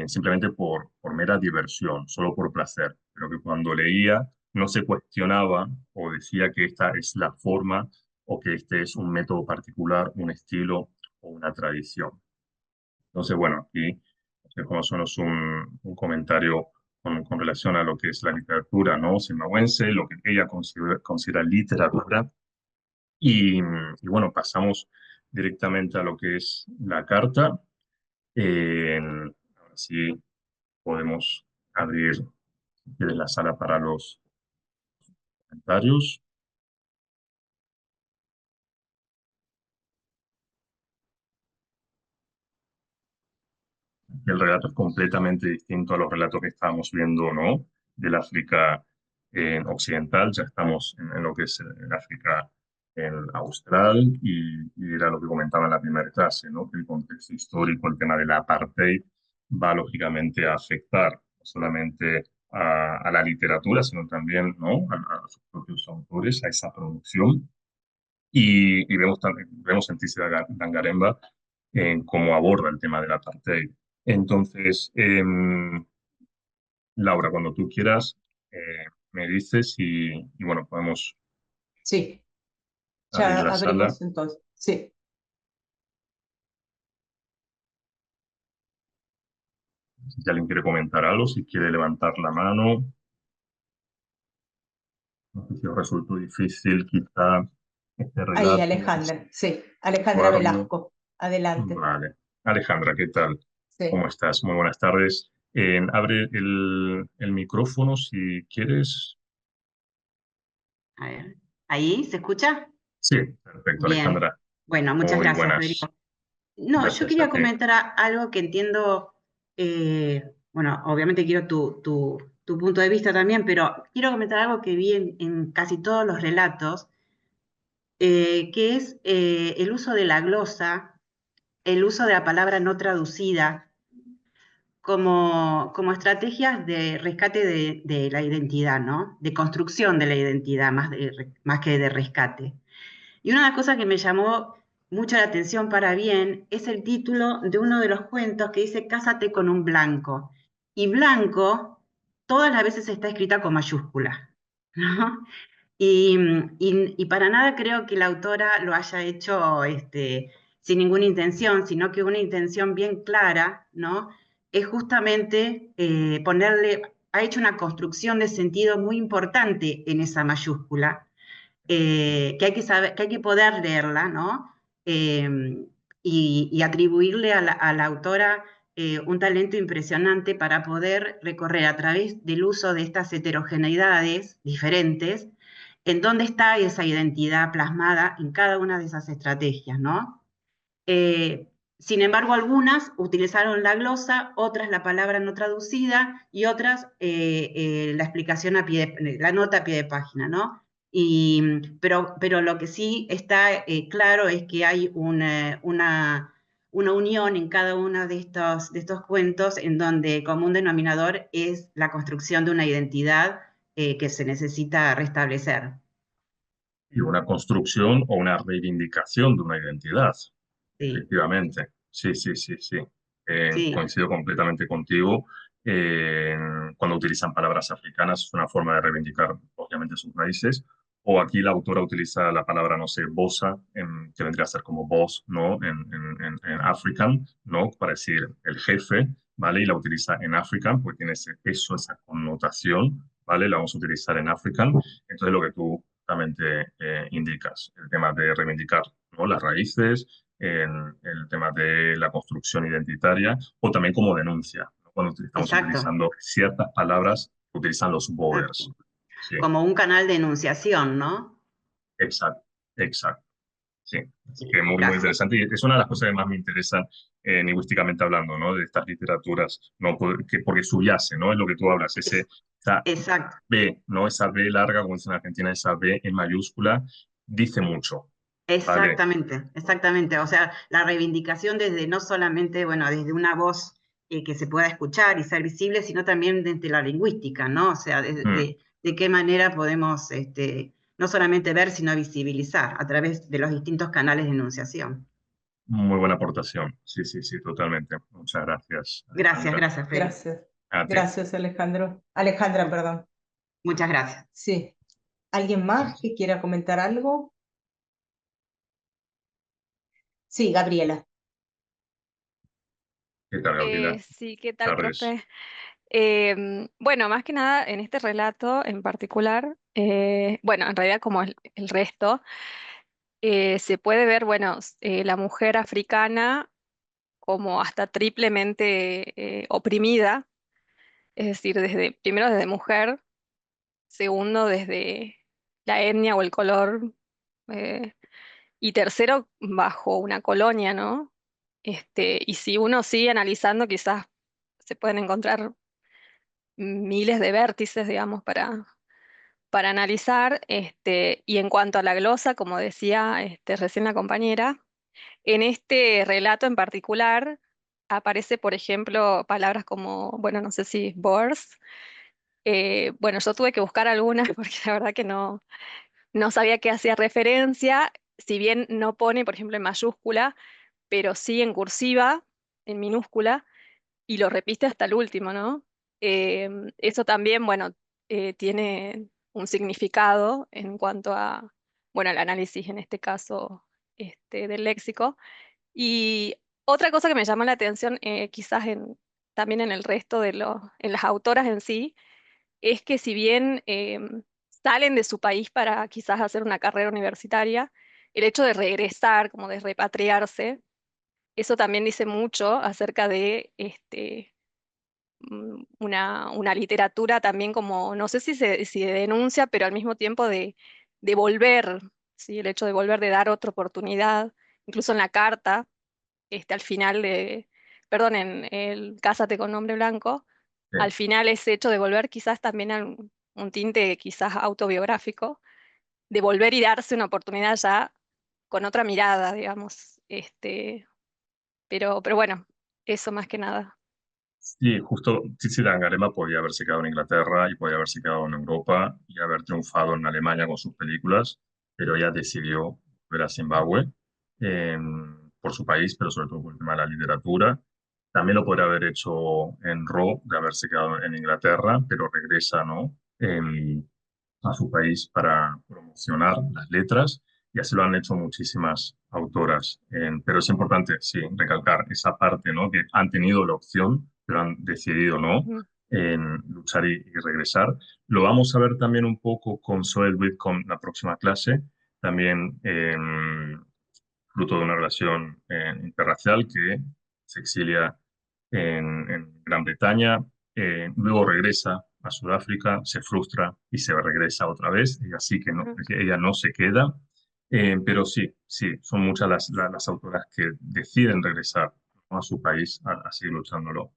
simplemente por mera diversión, solo por placer, pero que cuando leía no se cuestionaba o decía que esta es la forma o que este es un método particular, un estilo o una tradición. Entonces, bueno, aquí como menos un comentario con relación a lo que es la literatura, ¿no?, zimbabuense, lo que ella considera literatura. Y bueno, pasamos directamente a lo que es la carta. Ahora sí podemos abrir, si quieres, la sala para los comentarios. El relato es completamente distinto a los relatos que estábamos viendo, ¿no?, del África occidental. Ya estamos en lo que es el África austral y era lo que comentaba en la primera clase, ¿no?, que el contexto histórico, el tema del apartheid, va lógicamente a afectar no solamente a la literatura, sino también, ¿no?, a sus propios autores, a esa producción. Y vemos en Tissera Dangaremba cómo aborda el tema del apartheid. Entonces, Laura, cuando tú quieras, me dices y bueno, podemos Sí, abrir ya la sala. abrimos entonces. Sí. Si alguien quiere comentar algo, si quiere levantar la mano. No sé si os resultó difícil quizá este Ahí, relato o Alejandra, sí. Alejandra situarlo. Velasco, adelante. Vale. Alejandra, ¿qué tal? Sí. ¿Cómo estás? Muy buenas tardes. Abre el micrófono si quieres. A ver, ¿ahí se escucha? Sí, perfecto, Bien. Alejandra. Bueno, muchas Muy gracias, buenas. Federico. No, yo Gracias a quería ti. comentar algo que entiendo, bueno, obviamente quiero tu punto de vista también, pero quiero comentar algo que vi en casi todos los relatos, que es el uso de la glosa, el uso de la palabra no traducida como estrategias de rescate de la identidad, ¿no? De construcción de la identidad, más que de rescate. Y una de las cosas que me llamó mucho la atención para bien es el título de uno de los cuentos que dice Cásate con un blanco. Y blanco todas las veces está escrita con mayúscula, ¿no? Y para nada creo que la autora lo haya hecho sin ninguna intención, sino que una intención bien clara, ¿no? Es justamente ha hecho una construcción de sentido muy importante en esa mayúscula, que hay que saber, que hay que poder leerla, ¿no? Y atribuirle a la autora un talento impresionante para poder recorrer a través del uso de estas heterogeneidades diferentes, en dónde está esa identidad plasmada en cada una de esas estrategias, ¿no? Sin embargo, algunas utilizaron la glosa, otras la palabra no traducida y otras la explicación la nota a pie de página, ¿no? Pero lo que sí está claro es que hay una unión en cada uno de estos cuentos en donde el común denominador es la construcción de una identidad que se necesita restablecer. Y una construcción o una reivindicación de una identidad. Sí, Efectivamente, sí, sí, sí, sí. sí. Coincido completamente contigo. Eh, Cuando utilizan palabras africanas es una forma de reivindicar, obviamente, sus raíces. O aquí la autora utiliza la palabra, no sé, bosa, que vendría a ser como boss, ¿no? En African, ¿no? Para decir el jefe, ¿vale? Y la utiliza en African, porque tiene ese peso, esa connotación, ¿vale? La vamos a utilizar en African. Entonces, lo que tú justamente indicas, el tema de reivindicar, ¿no?, las raíces, en el tema de la construcción identitaria o también como denuncia, ¿no? Cuando estamos Exacto. utilizando ciertas palabras que utilizan los borders. Sí, Como un canal de enunciación, ¿no? exacto, exacto. Sí, así que muy, muy Gracias. interesante. Y es una de las cosas que más me interesan lingüísticamente hablando, ¿no? De estas literaturas, ¿no? Porque subyace, ¿no? Es lo que tú hablas, esa Exacto. B, ¿no? Esa B larga, como dicen en Argentina, esa B en mayúscula, dice mucho, ¿vale? Exactamente, exactamente. O sea, la reivindicación desde no solamente, bueno, desde una voz que se pueda escuchar y ser visible, sino también desde la lingüística, ¿no? O sea, Mm, de qué manera podemos no solamente ver, sino visibilizar a través de los distintos canales de enunciación. muy buena aportación. Sí, sí, sí, totalmente. Muchas gracias, Gracias, Alejandra. gracias, Fede. Gracias. A ti. Gracias, Alejandro. Alejandra, perdón. Muchas gracias. Sí. ¿Alguien más que quiera comentar algo? Sí, Gabriela. ¿Qué tal, Gabriela? Sí, ¿qué tal, Tardes. profe? Bueno, más que nada en este relato en particular, bueno, en realidad como el resto, se puede ver, bueno, la mujer africana como hasta triplemente oprimida, es decir, primero desde mujer, segundo desde la etnia o el color, eh, y tercero bajo una colonia, ¿no? Y si uno sigue analizando, quizás se pueden encontrar miles de vértices, digamos, para analizar. Y en cuanto a la glosa, como decía recién la compañera, en este relato en particular aparece, por ejemplo, palabras como, bueno, no sé si bors. Bueno, yo tuve que buscar algunas porque la verdad que no sabía qué hacía referencia, si bien no pone, por ejemplo, en mayúscula, pero sí en cursiva, en minúscula y lo repite hasta el último, ¿no? Eso también, bueno, tiene un significado en cuanto a, bueno, el análisis en este caso del léxico. Y otra cosa que me llama la atención, quizás también en el resto en las autoras en sí, es que si bien salen de su país para quizás hacer una carrera universitaria, el hecho de regresar, como de repatriarse, eso también dice mucho acerca de una literatura también como, no sé si de denuncia, pero al mismo tiempo de volver, ¿sí? El hecho de volver, de dar otra oportunidad, incluso en la carta, al final perdón, en el Cásate con Nombre Blanco, Sí. al final ese hecho de volver quizás también a un tinte quizás autobiográfico, de volver y darse una oportunidad ya con otra mirada, digamos, pero bueno, eso más que nada. Sí, justo Tsitsi Dangarema podía haberse quedado en Inglaterra y podía haberse quedado en Europa y haber triunfado en Alemania con sus películas, pero ella decidió volver a Zimbabue eh, por su país, pero sobre todo por el tema de la literatura. También lo podría haber hecho en Ro, de haberse quedado en Inglaterra, pero regresa, ¿no? A su país para promocionar las letras y así lo han hecho muchísimas autoras. Pero es importante, sí, recalcar esa parte, ¿no? Que han tenido la opción, pero han decidido no Ujú. en luchar y regresar. Lo vamos a ver también un poco con Zoe Whitcomb la próxima clase, también fruto de una relación interracial que se exilia en Gran Bretaña, luego regresa a Sudáfrica, se frustra y se regresa otra vez, y así que, no, Ujú. que ella no se queda, pero sí, sí, son muchas las autoras que deciden regresar, ¿no? A su país a seguir luchándolo.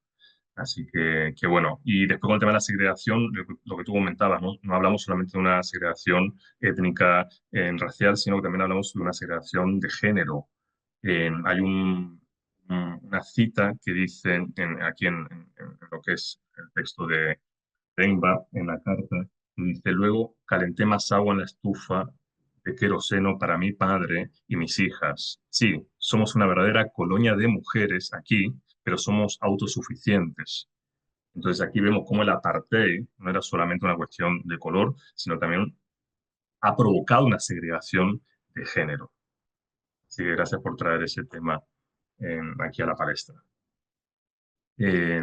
Así que bueno, y después con el tema de la segregación, lo que tú comentabas, ¿no? No hablamos solamente de una segregación étnica, racial, sino que también hablamos de una segregación de género. Hay una cita que dice aquí en lo que es el texto de Enba, en la carta, que dice, luego calenté más agua en la estufa de queroseno para mi padre y mis hijas. Sí, somos una verdadera colonia de mujeres aquí, pero somos autosuficientes. Entonces aquí vemos cómo el apartheid no era solamente una cuestión de color, sino también ha provocado una segregación de género. Así que gracias por traer ese tema aquí a la palestra. Eh,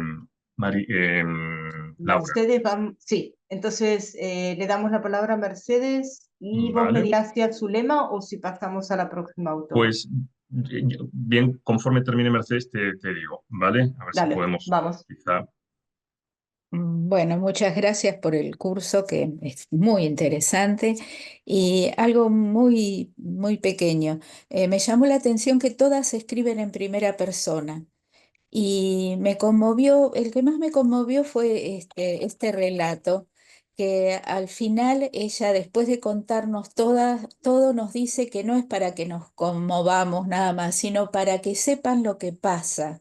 Laura, Mercedes, sí. Entonces, le damos la palabra a Mercedes y vos me ¿vale? dirás si a su lema o si pasamos a la próxima autora. Pues bien, conforme termine Mercedes, te digo, ¿vale? A ver si Dale, podemos vamos. quizá. Bueno, muchas gracias por el curso que es muy interesante y algo muy pequeño. Me llamó la atención que todas escriben en primera persona y me conmovió, el que más me conmovió fue este relato, que al final ella, después de contarnos todas, todo nos dice que no es para que nos conmovamos nada más, sino para que sepan lo que pasa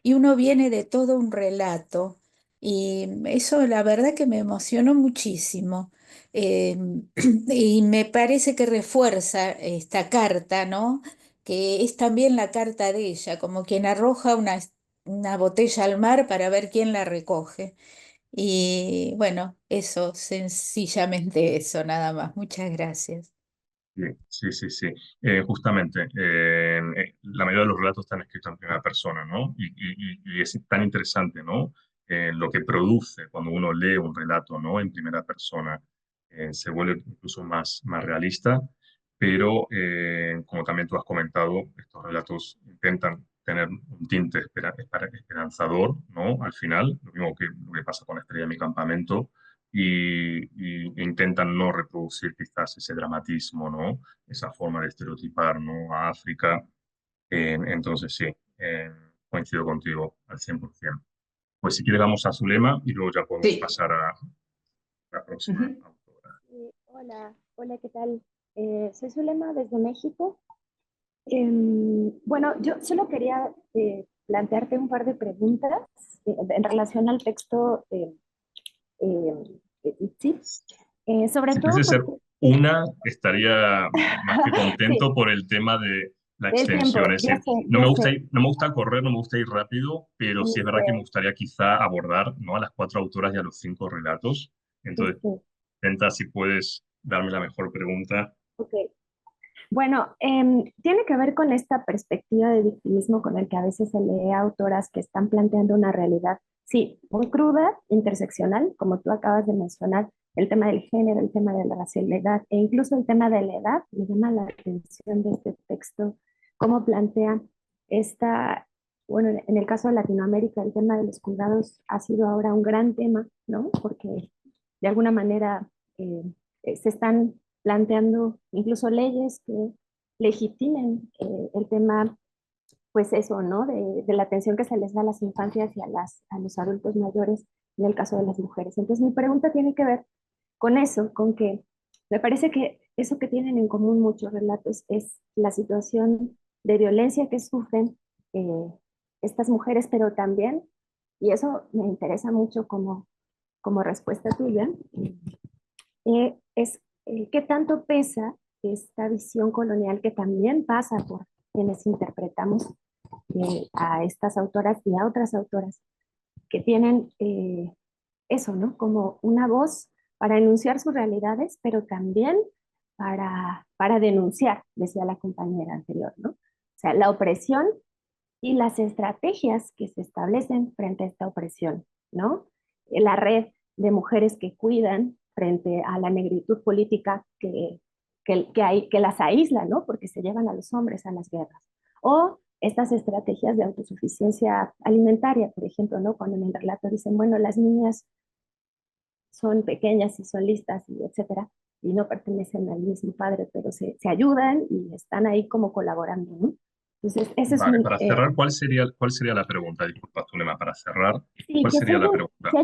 y uno viene de todo un relato y eso la verdad que me emocionó muchísimo. Eh, y me parece que refuerza esta carta, ¿no? Que es también la carta de ella, como quien arroja una botella al mar para ver quién la recoge. Y bueno, eso, sencillamente eso, nada más. Muchas gracias. Sí, sí, sí, sí. Justamente, la mayoría de los relatos están escritos en primera persona, ¿no? Y es tan interesante, ¿no? Lo que produce cuando uno lee un relato, ¿no? En primera persona. Se vuelve incluso más realista, pero como también tú has comentado, estos relatos intentan tener un tinte esperanzador, ¿no? Al final, lo que pasa con la Estrella de mi campamento y intentan no reproducir quizás ese dramatismo, ¿no? Esa forma de estereotipar, ¿no? A África. Entonces sí, coincido contigo al 100%. Pues si quieres vamos a Zulema y luego ya podemos Sí. pasar a la próxima Ujú. autora. Hola, hola, ¿qué tal? Soy Zulema desde México. Bueno, yo solo quería plantearte un par de preguntas en relación al texto, sí, sobre Si todo pudiese ser porque, una, estaría más que sí, contento por el tema de la el tiempo, extensión. Es decir, ya sé, no me gusta correr, no me gusta ir rápido, pero sí es verdad que me este, gustaría quizá abordar, ¿no? A las 4 autoras y a los 5 relatos. Entonces, este, intenta si puedes darme la mejor pregunta. ok. Bueno, tiene que ver con esta perspectiva de victimismo con el que a veces se lee a autoras que están planteando una realidad, sí, muy cruda, interseccional, como tú acabas de mencionar, el tema del género, el tema de la racialidad e incluso el tema de la edad. Me llama la atención de este texto, cómo plantea esta, bueno, en el caso de Latinoamérica, el tema de los cuidados ha sido ahora un gran tema, ¿no? Porque de alguna manera eh, se están planteando incluso leyes que legitimen el tema, pues eso, ¿no? De la atención que se les da a las infancias y a los adultos mayores en el caso de las mujeres. Entonces mi pregunta tiene que ver con eso, con que me parece que eso que tienen en común muchos relatos es la situación de violencia que sufren eh, estas mujeres, pero también, y eso me interesa mucho como respuesta tuya, es qué tanto pesa esta visión colonial que también pasa por quienes interpretamos a estas autoras y a otras autoras que tienen eso, ¿no? Como una voz para enunciar sus realidades, pero también para denunciar, decía la compañera anterior, ¿no? O sea, la opresión y las estrategias que se establecen frente a esta opresión, ¿no? La red de mujeres que cuidan frente a la negritud política que las aísla, ¿no? Porque se llevan a los hombres a las guerras. O estas estrategias de autosuficiencia alimentaria, por ejemplo, ¿no? Cuando en el relato dicen, bueno, las niñas son pequeñas y son listas, y etcétera, y no pertenecen al mismo padre, pero se ayudan y están ahí como colaborando, ¿no? Entonces, ese es Vale, un, para cerrar, cuál sería la pregunta? Disculpa, Zulema, para cerrar, sí, ¿cuál que sería la pregunta? si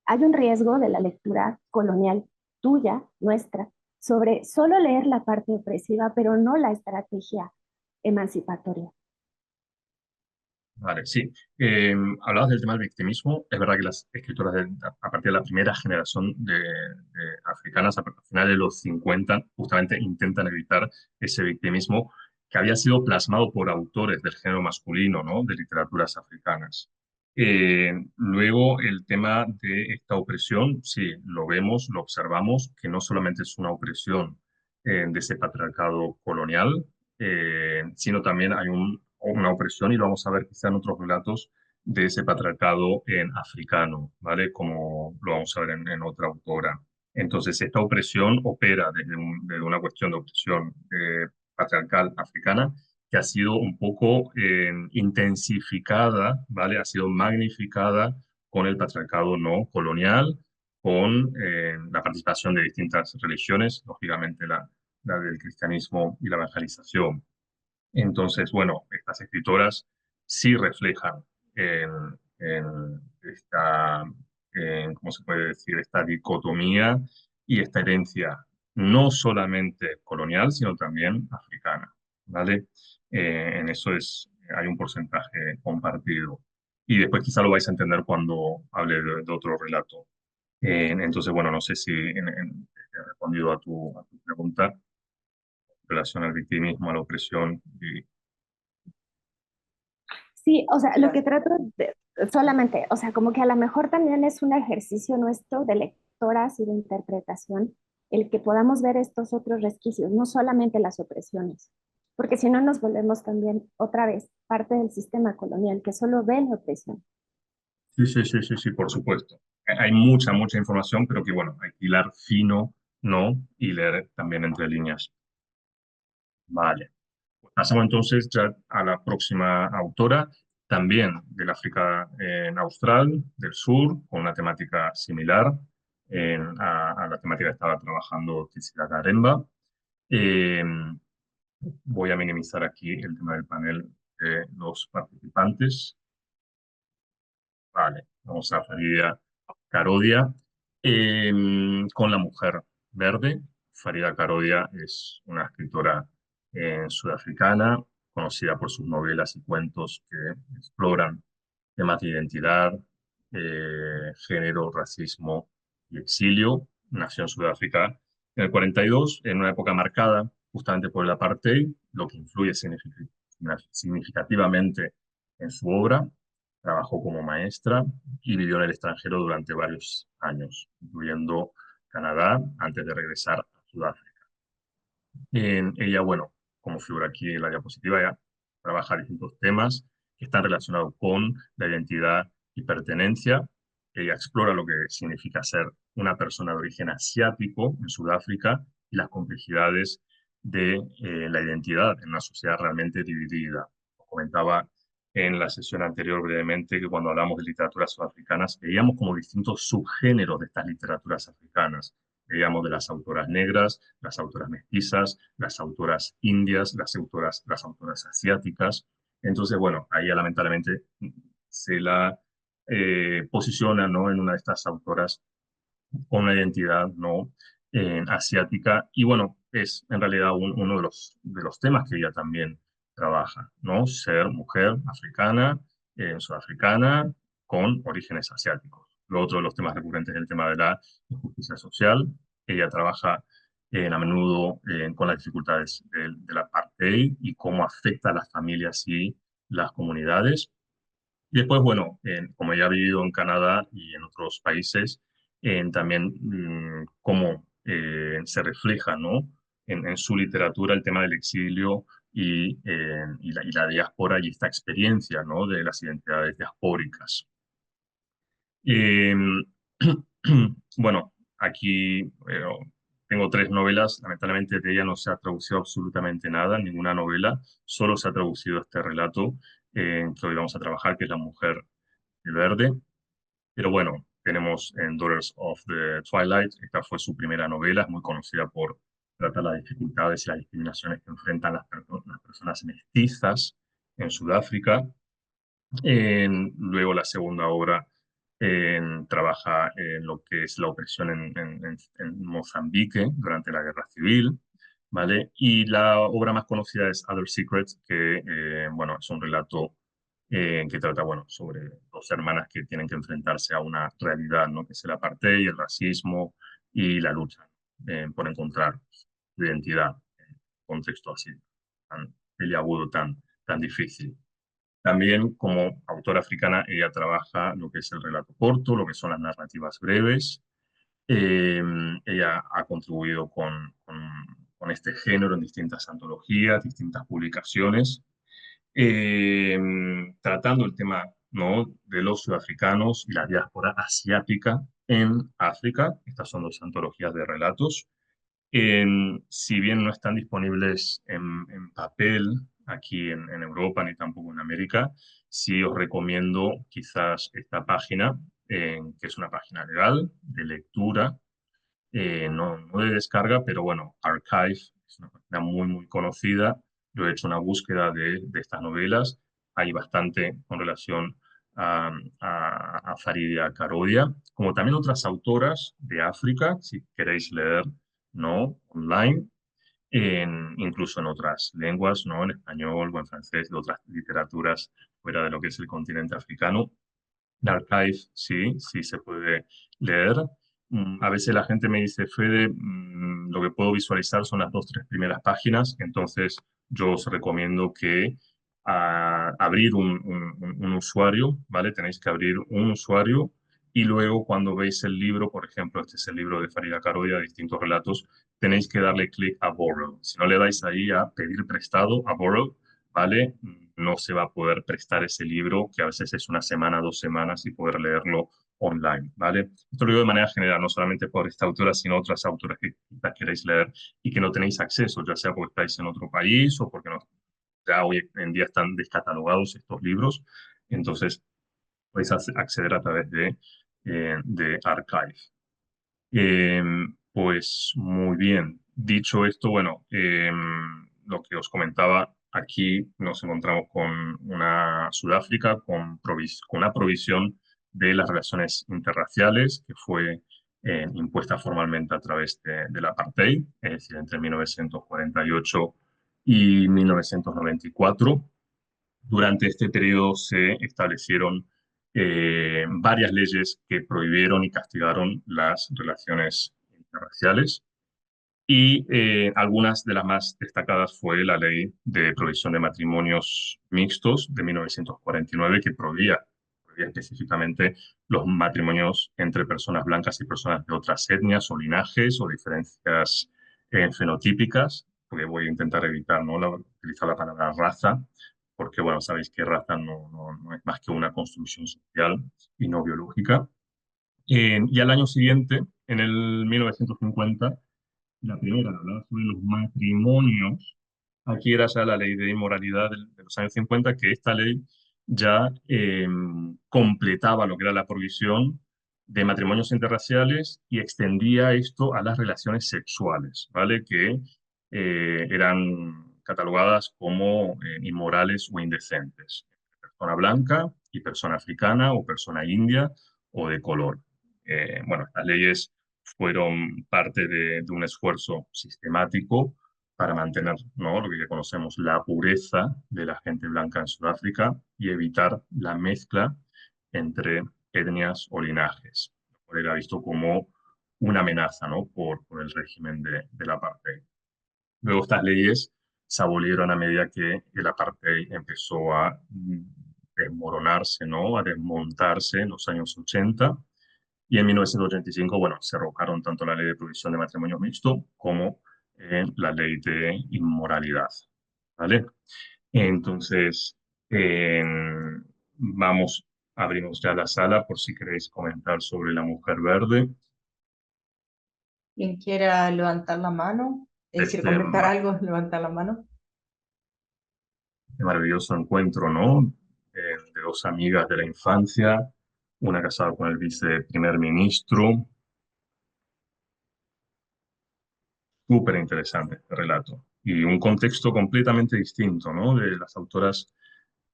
hay un riesgo de la lectura colonial tuya, nuestra, sobre solo leer la parte opresiva, pero no la estrategia emancipatoria. Vale, sí. Hablabas del tema del victimismo. Es verdad que las escritoras a partir de la primera generación de africanas, a final de los 50, justamente intentan evitar ese victimismo que había sido plasmado por autores del género masculino, ¿no? De literaturas africanas. Luego, el tema de esta opresión, sí, lo vemos, lo observamos, que no solamente es una opresión de ese patriarcado colonial, sino también hay una opresión, y lo vamos a ver quizá en otros relatos, de ese patriarcado en africano, ¿vale? Como lo vamos a ver en otra autora. Entonces, esta opresión opera desde una cuestión de opresión patriarcal africana, que ha sido un poco intensificada, ¿vale? Ha sido magnificada con el patriarcado no colonial, con la participación de distintas religiones, lógicamente la del cristianismo y la evangelización. Entonces, bueno, estas escritoras sí reflejan en, esta, ¿cómo se puede decir? Esta dicotomía y esta herencia no solamente colonial, sino también africana, ¿vale? En eso hay un porcentaje compartido. Y después quizá lo vais a entender cuando hable de otro relato. Entonces, bueno, no sé si he respondido a tu pregunta en relación al victimismo, a la opresión y Sí, o sea, lo que trato de, solamente, o sea, como que a lo mejor también es un ejercicio nuestro de lectoras y de interpretación, el que podamos ver estos otros resquicios, no solamente las opresiones, porque si no nos volvemos también otra vez parte del sistema colonial que solo ve la opresión. sí, sí, sí, sí, sí, por supuesto. Hay mucha, mucha información, pero que bueno, hay que hilar fino, ¿no? Y leer también entre líneas. Vale. Pasamos entonces ya a la próxima autora, también del África Austral, del sur, con una temática similar a la temática que estaba trabajando Tisila Garemba. Eh, Voy a minimizar aquí el tema del panel de los participantes. Vale, vamos a Farida Karodia con La Mujer Verde. Farida Karodia es una escritora sudafricana, conocida por sus novelas y cuentos que exploran temas de identidad, género, racismo y exilio. Nació en Sudáfrica en el 42, en una época marcada justamente por el apartheid, lo que influye significativamente en su obra. Trabajó como maestra y vivió en el extranjero durante varios años, incluyendo Canadá, antes de regresar a Sudáfrica. Ella, bueno, como figura aquí en la diapositiva, ella trabaja distintos temas que están relacionados con la identidad y pertenencia. Ella explora lo que significa ser una persona de origen asiático en Sudáfrica y las complejidades de la identidad en una sociedad realmente dividida. Como comentaba en la sesión anterior brevemente que cuando hablamos de literaturas sudafricanas veíamos como distintos subgéneros de estas literaturas africanas. Veíamos de las autoras negras, las autoras mestizas, las autoras indias, las autoras asiáticas. Entonces, bueno, ahí lamentablemente se la posiciona, ¿no?, en una de estas autoras con una identidad no asiática. Y bueno, es en realidad uno de los temas que ella también trabaja, ¿no? Ser mujer africana, sudafricana, con orígenes asiáticos. Lo otro de los temas recurrentes es el tema de la injusticia social. Ella trabaja a menudo con las dificultades del apartheid y cómo afecta a las familias y las comunidades. Y después, bueno, como ella ha vivido en Canadá y en otros países, también cómo se refleja, ¿no?, en su literatura el tema del exilio y la diáspora y esta experiencia, ¿no?, de las identidades diaspóricas. Eh, bueno, aquí tengo tres novelas. Lamentablemente de ella no se ha traducido absolutamente nada, ninguna novela. Solo se ha traducido este relato que hoy vamos a trabajar, que es La Mujer Verde. Pero bueno, tenemos en Daughters of the Twilight. Esta fue su primera novela, es muy conocida por tratar las dificultades y las discriminaciones que enfrentan las personas mestizas en Sudáfrica. Luego la segunda obra trabaja en lo que es la opresión en Mozambique durante la Guerra Civil, ¿vale? Y la obra más conocida es Other Secrets, que bueno, es un relato que trata, bueno, sobre dos hermanas que tienen que enfrentarse a una realidad, ¿no?, que es el apartheid, el racismo y la lucha por encontrar su identidad en un contexto así tan peliagudo, tan difícil. También como autora africana, ella trabaja lo que es el relato corto, lo que son las narrativas breves. Ella ha contribuido con este género en distintas antologías, distintas publicaciones, tratando el tema, ¿no?, de los sudafricanos y la diáspora asiática en África. Estas son dos antologías de relatos. Si bien no están disponibles en papel aquí en Europa ni tampoco en América. Sí os recomiendo quizás esta página, que es una página legal de lectura, no de descarga, pero bueno, Archive es una página muy conocida. Yo he hecho una búsqueda de estas novelas. Hay bastante con relación a Farida Karodia, como también otras autoras de África, si queréis leer, ¿no? Online, incluso en otras lenguas, ¿no? En español o en francés, de otras literaturas fuera de lo que es el continente africano. Archive, sí se puede leer. A veces la gente me dice, Fede, lo que puedo visualizar son las 2, 3 primeras páginas, entonces yo os recomiendo que abrir un usuario, ¿vale? Tenéis que abrir un usuario y luego cuando veis el libro, por ejemplo, este es el libro de Farida Karodia, distintos relatos, tenéis que darle clic a Borrow. Si no le dais ahí a pedir prestado, a Borrow, ¿vale? No se va a poder prestar ese libro, que a veces es una semana, 2 semanas, y poder leerlo online, ¿vale? Esto lo digo de manera general, no solamente por esta autora, sino otras autoras que quizás queréis leer y que no tenéis acceso, ya sea porque estáis en otro país o porque no, ya hoy en día están descatalogados estos libros, entonces podéis acceder a través de Archive. Pues muy bien. Dicho esto, bueno, lo que os comentaba, aquí nos encontramos con una Sudáfrica con una provisión de las relaciones interraciales que fue impuesta formalmente a través del apartheid, es decir, entre 1948 y 1994. Durante este periodo se establecieron varias leyes que prohibieron y castigaron las relaciones interraciales y algunas de las más destacadas fue la Ley de Prohibición de Matrimonios Mixtos de 1949 que prohibía específicamente los matrimonios entre personas blancas y personas de otras etnias o linajes o diferencias fenotípicas, porque voy a intentar evitar, ¿no? Utilizar la palabra raza, porque bueno, sabéis que raza no es más que una construcción social y no biológica. Y al año siguiente, en el 1950, la primera hablaba sobre los matrimonios. Aquí era ya la ley de inmoralidad de los años 50, que esta ley ya completaba lo que era la provisión de matrimonios interraciales y extendía esto a las relaciones sexuales, ¿vale? Que eran catalogadas como inmorales o indecentes. Persona blanca y persona africana o persona india o de color. Bueno, estas leyes fueron parte de un esfuerzo sistemático para mantener, ¿no? Lo que ya conocemos, la pureza de la gente blanca en Sudáfrica y evitar la mezcla entre etnias o linajes. Era visto como una amenaza, ¿no? por el régimen del apartheid. Luego estas leyes se abolieron a medida que el apartheid empezó a desmoronarse, ¿no? A desmontarse en los años 80. Y en 1985, bueno, se revocaron tanto la ley de prohibición de matrimonio mixto como la ley de inmoralidad, ¿vale? Entonces, abrimos ya la sala por si queréis comentar sobre la mujer verde. Quien quiera levantar la mano, es decir, comentar algo, levantar la mano. Este maravilloso encuentro, ¿no? De 2 amigas de la infancia, una casada con el viceprimer ministro. Súper interesante este relato. Y un contexto completamente distinto, ¿no? De las autoras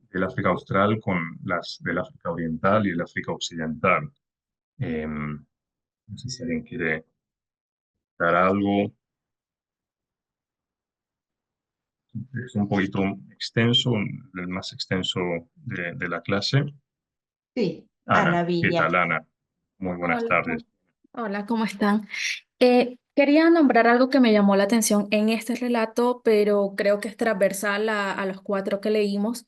del África Austral con las del África Oriental y el África Occidental. No sé si alguien quiere dar algo. Es un poquito extenso, el más extenso de la clase. Sí, Ana, Ana ¿qué Viña. tal, Ana? Muy buenas tardes. Hola, ¿cómo están? Quería nombrar algo que me llamó la atención en este relato, pero creo que es transversal a los 4 que leímos,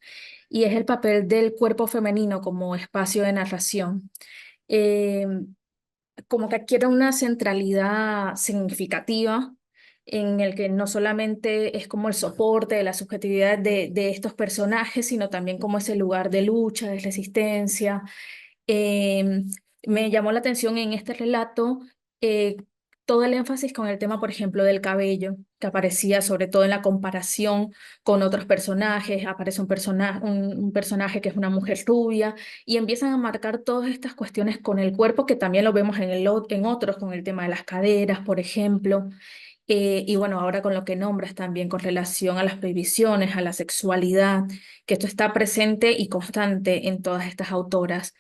y es el papel del cuerpo femenino como espacio de narración. Eh, Como que adquiere una centralidad significativa en el que no solamente es como el soporte de la subjetividad de estos personajes, sino también como ese lugar de lucha, de resistencia. Me llamó la atención en este relato todo el énfasis con el tema, por ejemplo, del cabello, que aparecía sobre todo en la comparación con otros personajes. Aparece un personaje que es una mujer rubia y empiezan a marcar todas estas cuestiones con el cuerpo, que también lo vemos en otros, con el tema de las caderas, por ejemplo. Y bueno, ahora con lo que nombras también con relación a las prohibiciones, a la sexualidad, que esto está presente y constante en todas estas autoras.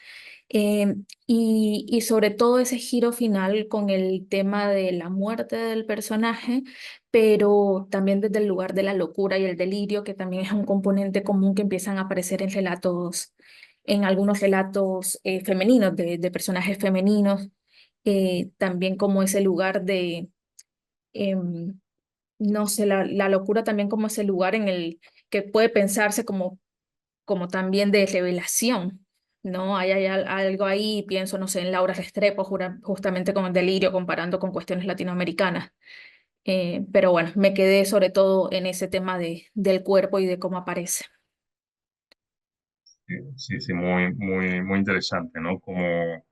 Eh, y sobre todo ese giro final con el tema de la muerte del personaje, pero también desde el lugar de la locura y el delirio, que también es un componente común que empiezan a aparecer en algunos relatos femeninos, de personajes femeninos, también como ese lugar de, em, no sé, la locura también como ese lugar en el que puede pensarse como también de revelación, ¿no? Hay algo ahí, pienso, no sé, en Laura Restrepo, justamente con el delirio, comparando con cuestiones latinoamericanas. Pero bueno, me quedé sobre todo en ese tema del cuerpo y de cómo aparece. Sí, sí, sí, muy, muy, muy interesante, ¿no? Cómo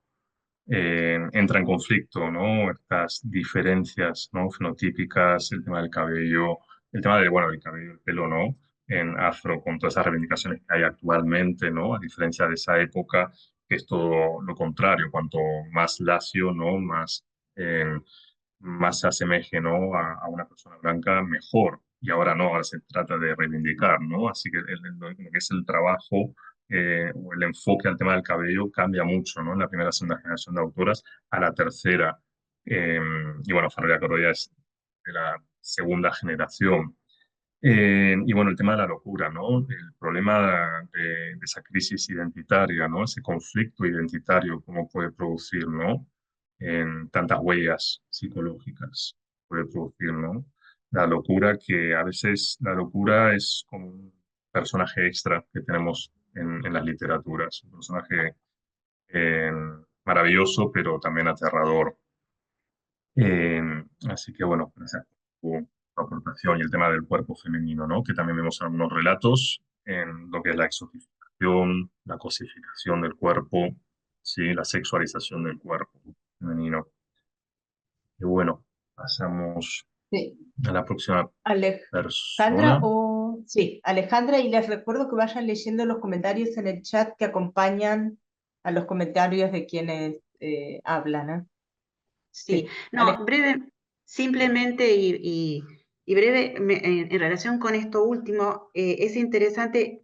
entra en conflicto, ¿no? Estas diferencias, ¿no? Fenotípicas, el tema del cabello, el tema de, bueno, el cabello, el pelo, ¿no? En afro, con todas esas reivindicaciones que hay actualmente, ¿no? A diferencia de esa época, que es todo lo contrario, cuanto más lacio, ¿no? Más se asemeje, ¿no? A una persona blanca, mejor. Y ahora no, ahora se trata de reivindicar, ¿no? Así que lo que es el trabajo o el enfoque al tema del cabello cambia mucho, ¿no? En la primera y segunda generación de autoras a la tercera. Y bueno, Farrea Corolla es de la segunda generación. Y bueno, el tema de la locura, ¿no? El problema de esa crisis identitaria, ¿no? Ese conflicto identitario, cómo puede producir, ¿no? En tantas huellas psicológicas puede producir, ¿no? La locura que a veces la locura es como un personaje extra que tenemos en las literaturas, un personaje eh, maravilloso, pero también aterrador. Eh, Así que bueno, gracias por tu aportación y el tema del cuerpo femenino, ¿no? Que también vemos en algunos relatos en lo que es la exotificación, la cosificación del cuerpo, ¿sí? La sexualización del cuerpo femenino. Y bueno, pasamos Sí. a la próxima Alejandra persona. sí, Alejandra, y les recuerdo que vayan leyendo los comentarios en el chat que acompañan a los comentarios de quienes hablan, ¿eh? Sí, Sí, no, breve, simplemente y breve, en relación con esto último, es interesante,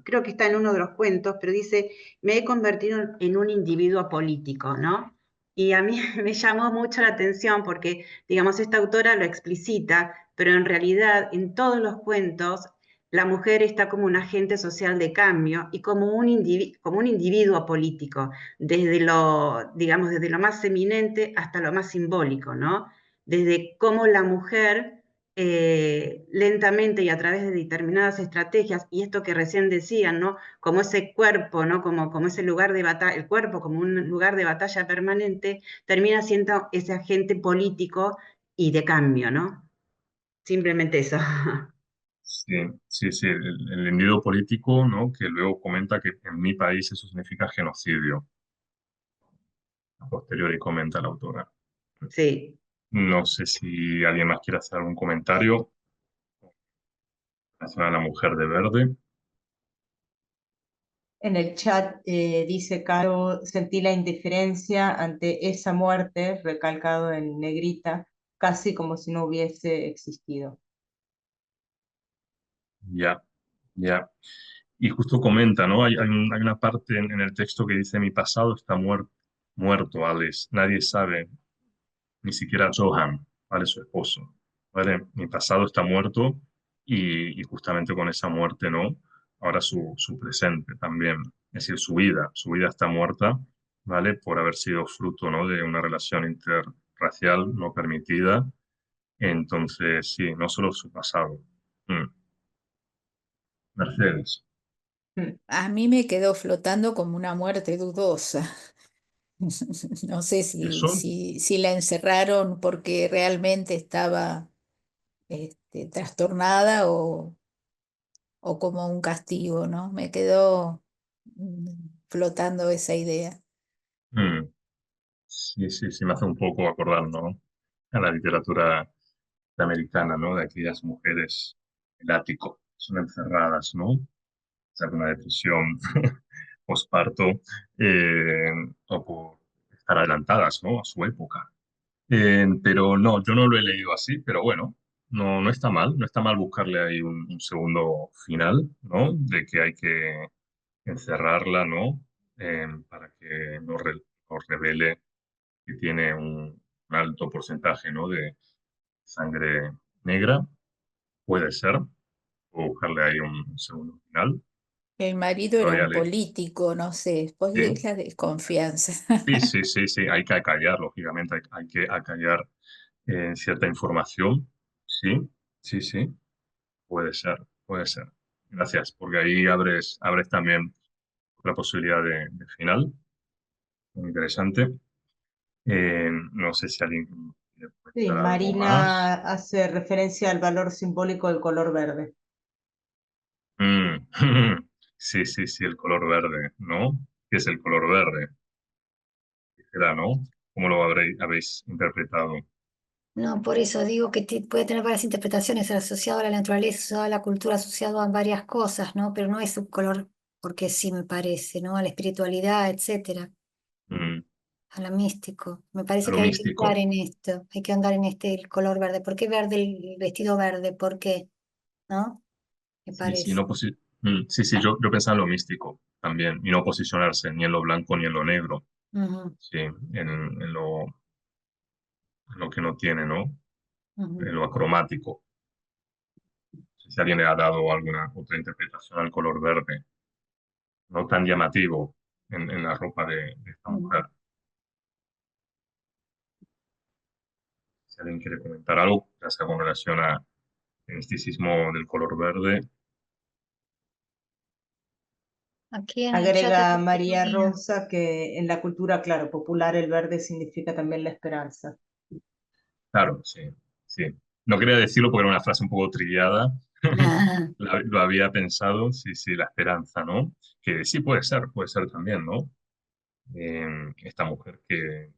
creo que está en uno de los cuentos, pero dice, me he convertido en un individuo político, ¿no? Y a mí me llamó mucho la atención porque, digamos, esta autora lo explicita, pero en realidad en todos los cuentos la mujer está como un agente social de cambio y como un individuo político desde lo, digamos, desde lo más eminente hasta lo más simbólico, ¿no? Desde cómo la mujer lentamente y a través de determinadas estrategias, y esto que recién decían, ¿no? Como ese cuerpo, ¿no? Como ese lugar de batalla, el cuerpo como un lugar de batalla permanente, termina siendo ese agente político y de cambio, ¿no? Simplemente eso. Sí, sí, sí, el individuo político, ¿no? Que luego comenta que en mi país eso significa genocidio. A posteriori comenta la autora. Sí. No sé si alguien más quiere hacer algún comentario relacionado a la mujer de verde. en el chat dice Caro, sentí la indiferencia ante esa muerte, recalcado en negrita, casi como si no hubiese existido. Ya, ya. Y justo comenta, ¿no? Hay una parte en el texto que dice, mi pasado está muerto, Alice. Nadie sabe, ni siquiera Johan, ¿vale? Su esposo, ¿vale? Mi pasado está muerto y justamente con esa muerte, ¿no? Ahora su presente también, es decir, su vida está muerta, ¿vale? Por haber sido fruto, ¿no? De una relación interracial no permitida. Entonces, sí, no solo su pasado. Mm. Mercedes. Mm. A mí me quedó flotando como una muerte dudosa. No sé ¿Eso? si la encerraron porque realmente estaba trastornada o como un castigo, ¿no? Me quedó flotando esa idea. Mm. Sí, sí, sí, me hace un poco acordar, ¿no? a la literatura americana, ¿no? De aquellas mujeres del ático, son encerradas, ¿no? O sea, con una depresión posparto, o por estar adelantadas, ¿no? A su época. Pero no, yo no lo he leído así, pero bueno, no está mal, no está mal buscarle ahí un segundo final, ¿no? De que hay que encerrarla, ¿no? Para que nos revele que tiene un alto porcentaje, ¿no? De sangre negra, puede ser, o buscarle ahí un segundo final. El marido No era lo había un leído. político, no sé, porque Sí, es la desconfianza. sí, sí, sí, sí, hay que acallar, lógicamente, hay que acallar cierta información. Sí, sí, sí, puede ser, puede ser. Gracias, porque ahí abres también otra posibilidad de final, muy interesante. No sé si alguien quiere Sí, comentar algo Marina más. hace referencia al valor simbólico del color verde. Mm, Sí, sí, sí, el color verde, ¿no? ¿Qué es el color verde? ¿Qué será, no? ¿Cómo lo habéis interpretado? No, por eso digo que puede tener varias interpretaciones, asociado a la naturaleza, asociado a la cultura, asociado a varias cosas, ¿no? Pero no es un color porque sí me parece, ¿no? A la espiritualidad, etcétera, Mm, a lo místico. Me a parece lo que hay que andar místico. en esto, hay que andar en el color verde. ¿Por qué verde el vestido verde? ¿Por qué? ¿No? Me Sí, sí, parece. no sí, sí, yo pensaba en lo místico también, y no posicionarse ni en lo blanco ni en lo negro, Ujú, sí, en lo que no tiene, ¿no? ujú. En lo acromático. Si alguien le ha dado alguna otra interpretación al color verde, no tan llamativo en la ropa de esta Ujú. mujer. Si alguien quiere comentar algo, ya sea con relación a misticismo del color verde. Aquí en el chat Agrega dice María Marina. Rosa que en la cultura, claro, popular el verde significa también la esperanza. Claro, sí, sí. No quería decirlo porque era una frase un poco trillada. Ah, Lo había pensado, sí, sí, la esperanza, ¿no? Que sí puede ser también, ¿no? Esta mujer que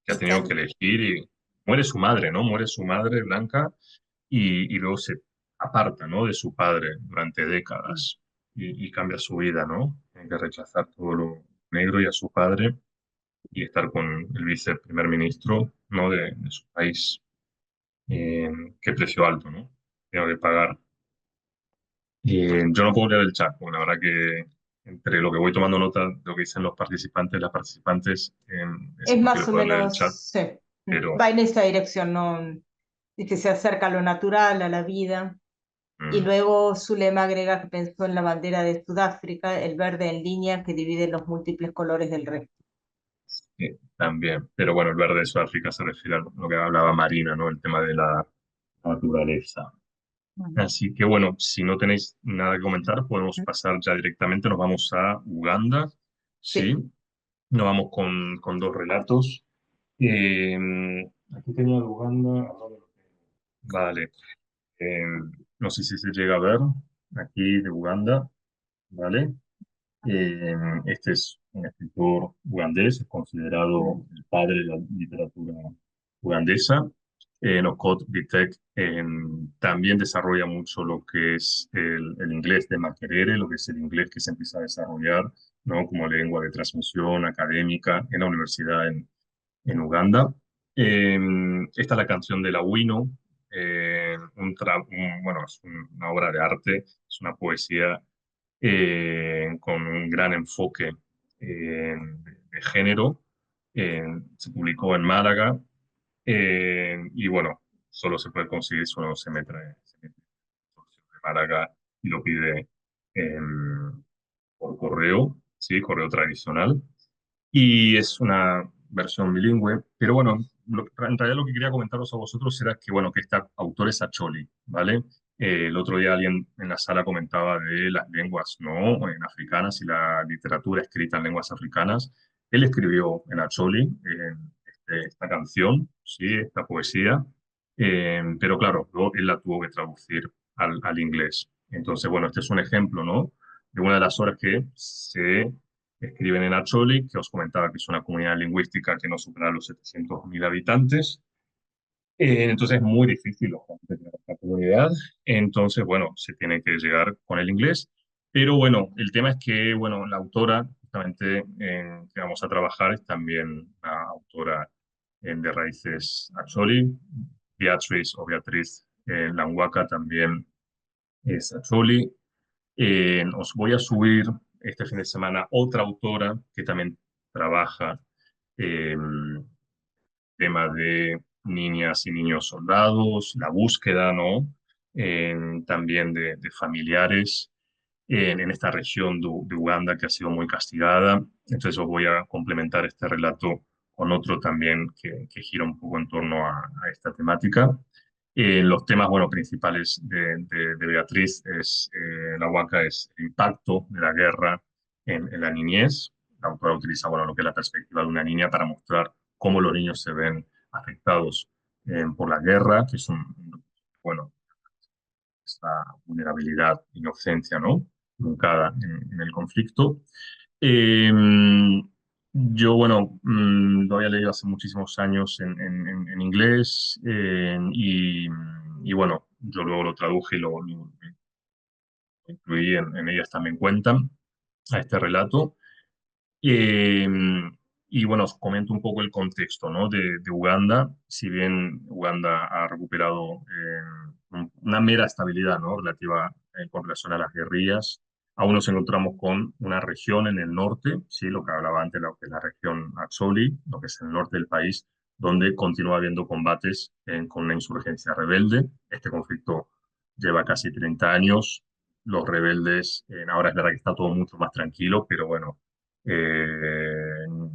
ha y tenido que elegir y muere su madre, ¿no? Muere su madre blanca y luego se aparta, ¿no? De su padre durante décadas y cambia su vida, ¿no? Tiene que rechazar todo lo negro y a su padre y estar con el viceprimer ministro, ¿no? De su país. Qué precio alto, ¿no? Tengo que pagar. Yo no puedo leer el chat, porque la verdad que entre lo que voy tomando nota de lo que dicen los participantes, las participantes, es Es más imposible o poder leer el chat, menos, sí, pero va en esa dirección, ¿no? Dice, se acerca a lo natural, a la vida. Y mm, luego Zulema agrega que pensó en la bandera de Sudáfrica, el verde en línea que divide los múltiples colores del resto. también. Pero bueno, el verde de Sudáfrica se refiere a lo que hablaba Marina, ¿no? El tema de la naturaleza. ujú. Así que bueno, si no tenéis nada que comentar, podemos pasar ya directamente, nos vamos a Uganda, ¿sí? Sí, Nos vamos con dos relatos. Eh, Aquí tenía de Uganda. Vale. Eh, no sé si se llega a ver aquí de Uganda, ¿vale? Este es un escritor ugandés, es considerado el padre de la literatura ugandesa. Okot Bitek también desarrolla mucho lo que es el inglés de Makerere, lo que es el inglés que se empieza a desarrollar, ¿no? Como lengua de transmisión académica en la universidad en Uganda. Esta es la canción de la Wino, bueno, es una obra de arte, es una poesía con un gran enfoque de género. Se publicó en Málaga y bueno, solo se puede conseguir si uno se mete en Málaga y lo pide por correo, ¿sí? Correo tradicional. Y es una versión bilingüe, pero bueno, en realidad lo que quería comentaros a vosotros era que, bueno, que este autor es Acholi, ¿vale? El otro día alguien en la sala comentaba de las lenguas, ¿no? En africanas y la literatura escrita en lenguas africanas. Él escribió en Acholi esta canción, ¿sí? Esta poesía, pero claro, luego él la tuvo que traducir al inglés. Entonces, bueno, este es un ejemplo, ¿no? De una de las obras que se escriben en Acholi, que os comentaba que es una comunidad lingüística que no supera los 700.000 habitantes, Entonces es muy difícil lógicamente, tener esta comunidad. Entonces, bueno, se tiene que llegar con el inglés. Pero bueno, el tema es que, bueno, la autora justamente que vamos a trabajar es también una autora de raíces Acholi. Beatriz Lanhuaca también es Acholi. Os voy a subir este fin de semana otra autora que también trabaja tema de niñas y niños soldados, la búsqueda, ¿no? También de familiares en esta región de Uganda que ha sido muy castigada. Entonces os voy a complementar este relato con otro también que gira un poco en torno a esta temática. Los temas, bueno, principales de Beatriz es, la Huaca es el impacto de la guerra en la niñez. La autora utiliza, bueno, lo que es la perspectiva de una niña para mostrar cómo los niños se ven afectados por la guerra, que es bueno, esta vulnerabilidad, inocencia, ¿no? Truncada en el conflicto. Eh, yo, bueno, lo había leído hace muchísimos años en inglés y, bueno, yo luego lo traduje y lo incluí en Ellas también cuentan, a este relato. Eh, y bueno, os comento un poco el contexto, ¿no? de Uganda. Si bien Uganda ha recuperado una mera estabilidad, ¿no? Relativa con relación a las guerrillas, aún nos encontramos con una región en el norte, ¿sí? Lo que hablaba antes, lo que es la región Acholi, lo que es el norte del país, donde continúa habiendo combates con una insurgencia rebelde. Este conflicto lleva casi 30 años. Los rebeldes, ahora es verdad que está todo mucho más tranquilo, pero bueno, en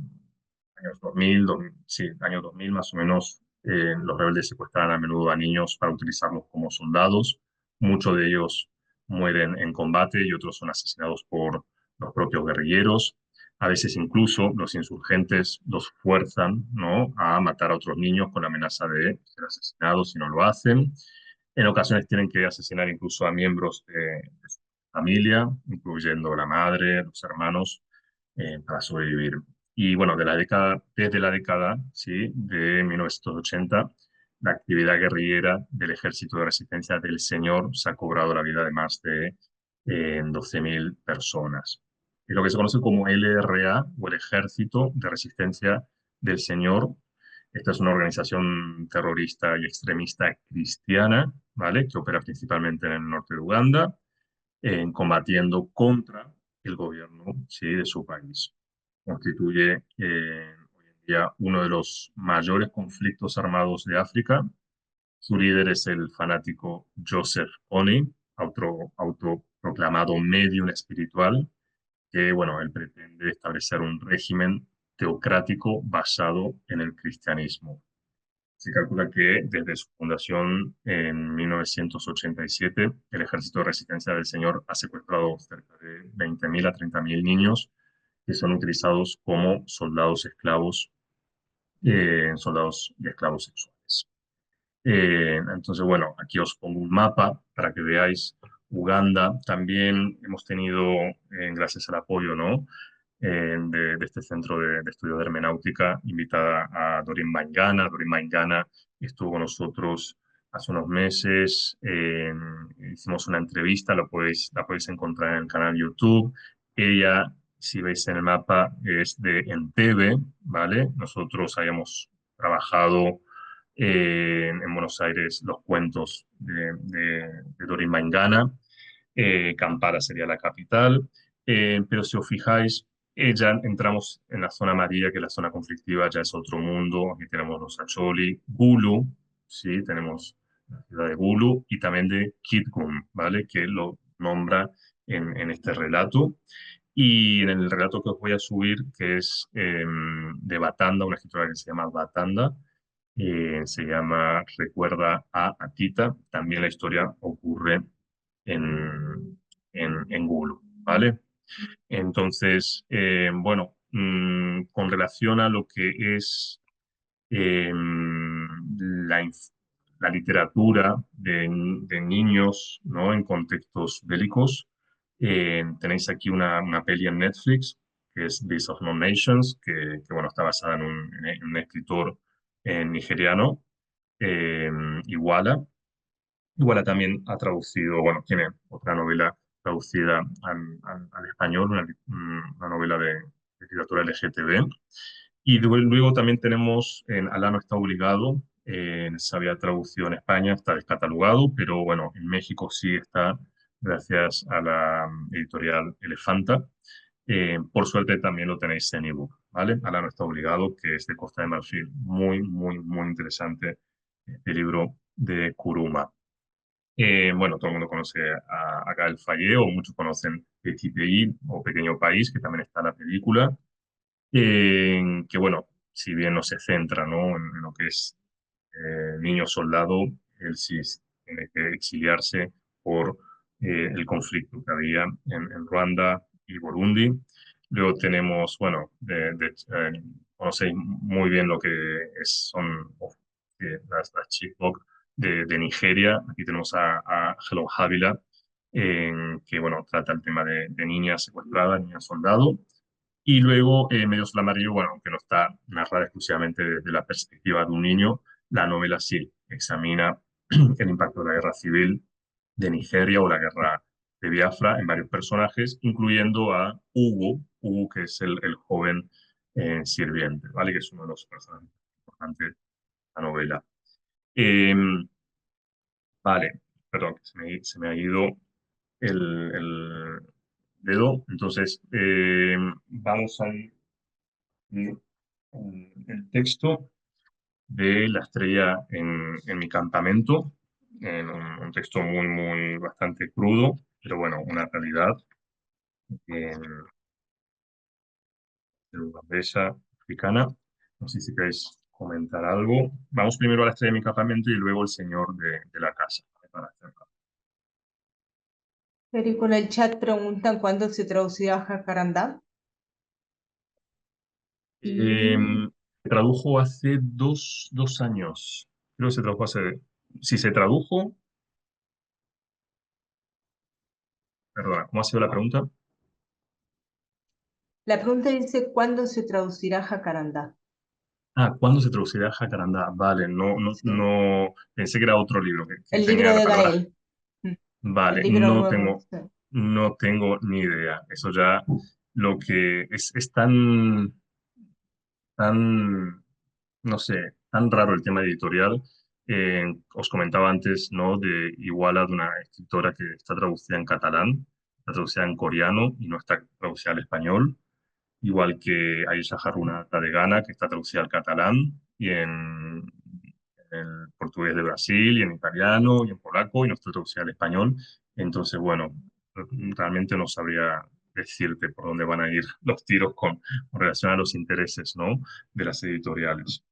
años 2000, sí, años 2000 más o menos, los rebeldes secuestraban a menudo a niños para utilizarlos como soldados. Muchos de ellos mueren en combate y otros son asesinados por los propios guerrilleros. A veces incluso los insurgentes los fuerzan, ¿no? a matar a otros niños con la amenaza de ser asesinados si no lo hacen. En ocasiones tienen que asesinar incluso a miembros de su familia, incluyendo la madre, los hermanos, para sobrevivir. Y bueno, desde la década, ¿sí? de 1980, la actividad guerrillera del Ejército de Resistencia del Señor se ha cobrado la vida de más de 12.000 personas. Es lo que se conoce como LRA o el Ejército de Resistencia del Señor. Esta es una organización terrorista y extremista cristiana, ¿vale? Que opera principalmente en el norte de Uganda, combatiendo contra el gobierno, ¿sí? de su país. Constituye hoy en día uno de los mayores conflictos armados de África. Su líder es el fanático Joseph Kony, autoproclamado medium espiritual, que, bueno, él pretende establecer un régimen teocrático basado en el cristianismo. Se calcula que desde su fundación en 1987, el Ejército de Resistencia del Señor ha secuestrado cerca de 20.000 a 30.000 niños que son utilizados como soldados y esclavos sexuales. Entonces, bueno, aquí os pongo un mapa para que veáis Uganda. También hemos tenido, gracias al apoyo, ¿no? de este centro de estudios de hermenáutica, invitada a Doreen Maingana. Doreen Maingana estuvo con nosotros hace unos meses. Hicimos una entrevista, la podéis encontrar en el canal YouTube. Ella, si veis en el mapa, es de Entebbe, ¿vale? Nosotros habíamos trabajado en Buenos Aires los cuentos de Doreen Maingana. Kampala sería la capital. Pero si os fijáis, ya entramos en la zona amarilla, que es la zona conflictiva, ya es otro mundo. Aquí tenemos los Acholi, Gulu, ¿sí? Tenemos la ciudad de Gulu y también de Kitgum, ¿vale? Que lo nombra en este relato. Y en el relato que os voy a subir, que es de Batanda, una escritora que se llama Batanda, se llama Recuerda a Atita. También la historia ocurre en Gulu, ¿vale? Entonces, bueno, con relación a lo que es la literatura de niños, ¿no? en contextos bélicos, tenéis aquí una peli en Netflix que es Beasts of No Nations, que bueno, está basada en un escritor nigeriano Iguala. Iguala también ha traducido, bueno, tiene otra novela traducida al español, una novela de literatura LGTB. Y luego también tenemos en Alá no está obligado, se había traducido en España, está descatalogado, pero bueno, en México sí está, gracias a la editorial Elefanta. Por suerte también lo tenéis en ebook, ¿vale? Alá no está obligado, que es de Costa de Marfil. Muy, muy, muy interesante el libro de Kuruma. Bueno, todo el mundo conoce a Gael Fayet, o muchos conocen Petit Pays o Pequeño País, que también está en la película, que bueno, si bien no se centra, ¿no? en lo que es niño soldado, él sí tiene que exiliarse por el conflicto que había en Ruanda y Burundi. Luego tenemos, bueno, conocéis muy bien lo que son las chibok de Nigeria. Aquí tenemos a Hello Havila, que bueno, trata el tema de niñas secuestradas, niñas soldado. Y luego, Medio Sol Amarillo, bueno, aunque no está narrada exclusivamente desde la perspectiva de un niño, la novela sí examina el impacto de la guerra civil de Nigeria o la guerra de Biafra en varios personajes, incluyendo a Hugo, que es el joven sirviente, ¿vale? Que es uno de los personajes importantes de la novela. Eh, vale, perdón, que se me ha ido el dedo. Entonces, vamos a ir el texto de La estrella en mi campamento, en un texto muy, muy, bastante crudo, pero bueno, una realidad ugandesa, africana. No sé si queréis comentar algo. Vamos primero a La estrella de mi campamento y luego El señor de la casa, para cerrar. Federico, en el chat preguntan cuándo se traducirá Jacarandá. Y Se tradujo hace dos años. Creo que se tradujo hace... Si se tradujo... Perdona, ¿cómo ha sido la pregunta? la pregunta dice, ¿cuándo se traducirá Jacarandá? Ah, ¿cuándo se traducirá Jacarandá? Vale, Sí. pensé que era otro libro que El tenía libro la de palabra. Gael. El Vale, libro nuevo. Sí. no tengo ni idea. Eso ya lo que es tan, no sé, tan raro el tema editorial. Os comentaba antes, ¿no? De Iguala, de una escritora que está traducida en catalán, está traducida en coreano y no está traducida al español. Igual que Aisha Haruna de Ghana, que está traducida al catalán y en el portugués de Brasil y en italiano y en polaco y no está traducida al español. Entonces, bueno, realmente no sabría decirte por dónde van a ir los tiros con relación a los intereses, ¿no? De las editoriales.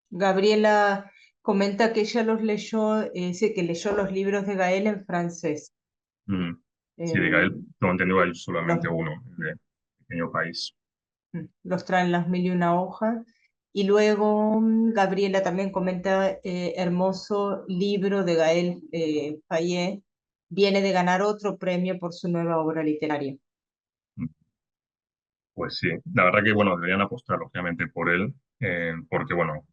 Gabriela comenta que ella los leyó, dice que leyó los libros de Gael en francés. Mm. Sí, de Eh, Gael, tengo entendido, hay los, solamente uno, el de Pequeño País. los traen las mil y una hojas. Y luego Gabriela también comenta, hermoso libro de Gael Fayet, viene de ganar otro premio por su nueva obra literaria. Pues sí, la verdad que, bueno, deberían apostar, lógicamente, por él, porque, bueno,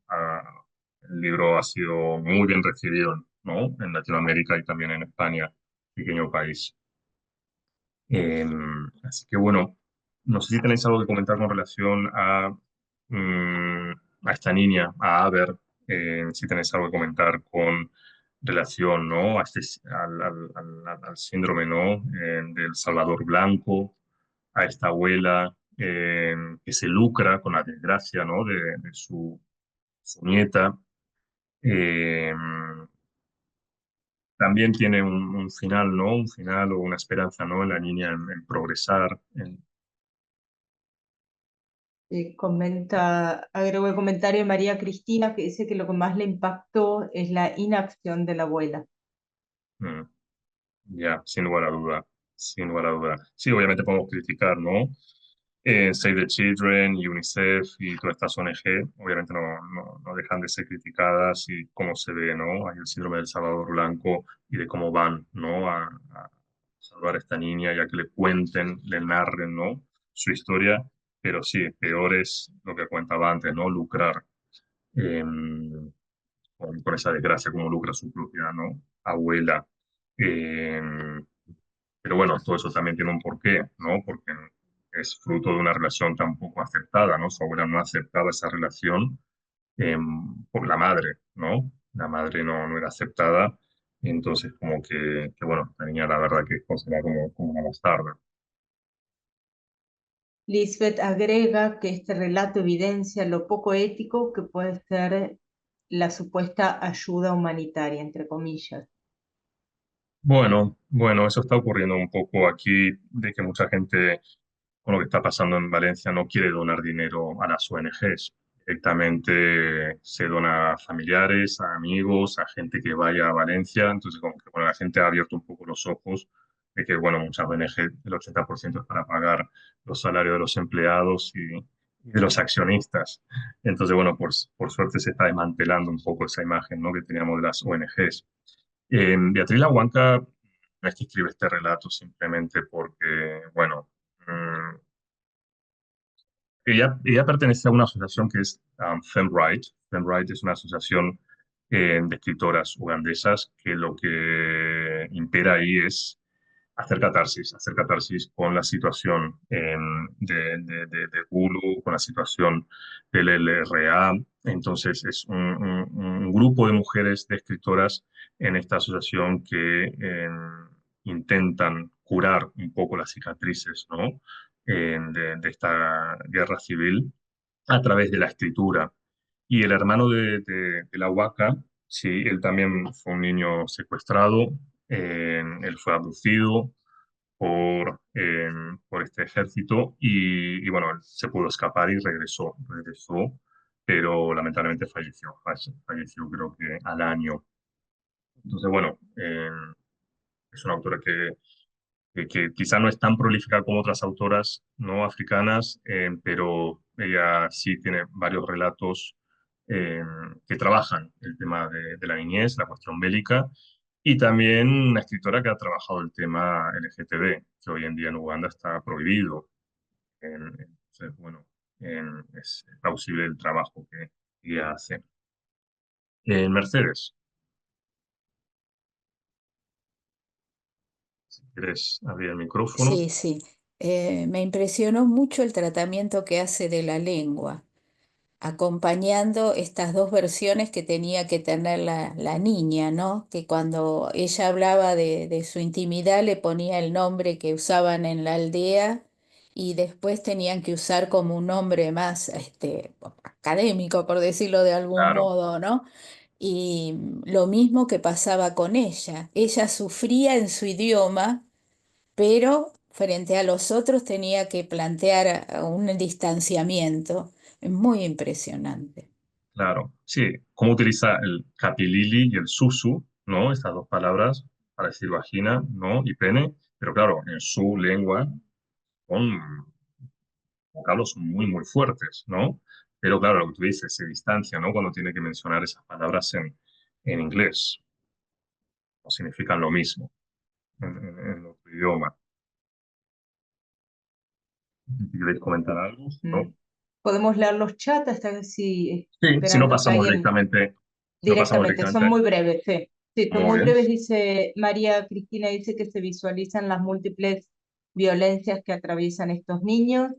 el libro ha sido muy bien recibido, ¿no? En Latinoamérica y también en España, pequeño país. Eh, Así que, bueno, no sé si tenéis algo que comentar con relación mm, a esta niña, a Aber, si tenéis algo que comentar con relación, ¿no? Al síndrome, ¿no? Del Salvador Blanco, a esta abuela que se lucra con la desgracia, ¿no? de su nieta. Eh, También tiene un final, ¿no? Un final o una esperanza, ¿no? En la niña en progresar. Agregó el comentario de María Cristina que dice que lo que más le impactó es la inacción de la abuela. Mm, ya, sin lugar a duda, sin lugar a duda. Sí, obviamente podemos criticar, ¿no? Save the Children, UNICEF y todas estas ONG, obviamente no dejan de ser criticadas y cómo se ve, ¿no? Hay el síndrome del Salvador Blanco y de cómo van, ¿no? A salvar a esta niña y a que le cuenten, le narren, ¿no? Su historia, pero sí, peor es lo que comentaba antes, ¿no? Lucrar. con esa desgracia, como lucra su propia, ¿no? Abuela. Eh, pero bueno, todo eso también tiene un porqué, ¿no? Porque es fruto de una relación tan poco aceptada, ¿no? Su abuela no aceptaba esa relación por la madre, ¿no? La madre no era aceptada, y entonces como que, bueno, la niña la verdad que es considerada como una bastarda. Lisbeth agrega que este relato evidencia lo poco ético que puede ser la supuesta ayuda humanitaria, entre comillas. Bueno, eso está ocurriendo un poco aquí, de que mucha gente con lo que está pasando en Valencia no quiere donar dinero a las ONGs. Directamente se dona a familiares, a amigos, a gente que vaya a Valencia. Entonces, como que bueno, la gente ha abierto un poco los ojos de que, bueno, muchas ONG, el 80% es para pagar los salarios de los empleados y de los accionistas. Entonces, bueno, por suerte se está desmantelando un poco esa imagen, ¿no?, que teníamos de las ONGs. Beatriz Lahuanca no es que escribe este relato simplemente porque, bueno, ella pertenece a una asociación que es FemRight. FemRight es una asociación de escritoras ugandesas que lo que impera ahí es hacer catarsis con la situación de Hulu, con la situación del LRA. Entonces, es un grupo de mujeres, de escritoras en esta asociación que intentan curar un poco las cicatrices, ¿no?, de esta guerra civil a través de la escritura. Y el hermano de la Huaca, sí, él también fue un niño secuestrado, él fue abducido por este ejército y bueno, él se pudo escapar y regresó, pero lamentablemente falleció creo que al año. Entonces, bueno, es una autora que quizá no es tan prolífica como otras autoras no africanas, pero ella sí tiene varios relatos eh, que trabajan el tema de la niñez, la cuestión bélica, y también una escritora que ha trabajado el tema LGTB, que hoy en día en Uganda está prohibido. Entonces, bueno, es plausible el trabajo que ella hace. Mercedes, si quieres abrir el micrófono. Sí, sí. Me impresionó mucho el tratamiento que hace de la lengua, acompañando estas dos versiones que tenía que tener la niña, ¿no? Que cuando ella hablaba de su intimidad le ponía el nombre que usaban en la aldea y después tenían que usar como un nombre más académico, por decirlo de algún Claro, modo, ¿no? Y lo mismo que pasaba con ella. Ella sufría en su idioma, pero frente a los otros tenía que plantear un distanciamiento. Es muy impresionante. claro. Sí, cómo utiliza el capilili y el susu, ¿no? Estas dos palabras para decir vagina, ¿no?, y pene, pero claro, en su lengua son vocablos muy, muy fuertes, ¿no? Pero claro, lo que tú dices, se distancia, ¿no?, cuando tiene que mencionar esas palabras en inglés, no significan lo mismo en otro idioma. Si queréis comentar algo, ¿no? Podemos leer los chats hasta Sí, si no esperando que pasamos alguien directamente, si no pasamos directamente, son directamente, muy breves, sí. Sí, son muy muy bien. breves, dice María Cristina, dice que se visualizan las múltiples violencias que atraviesan estos niños.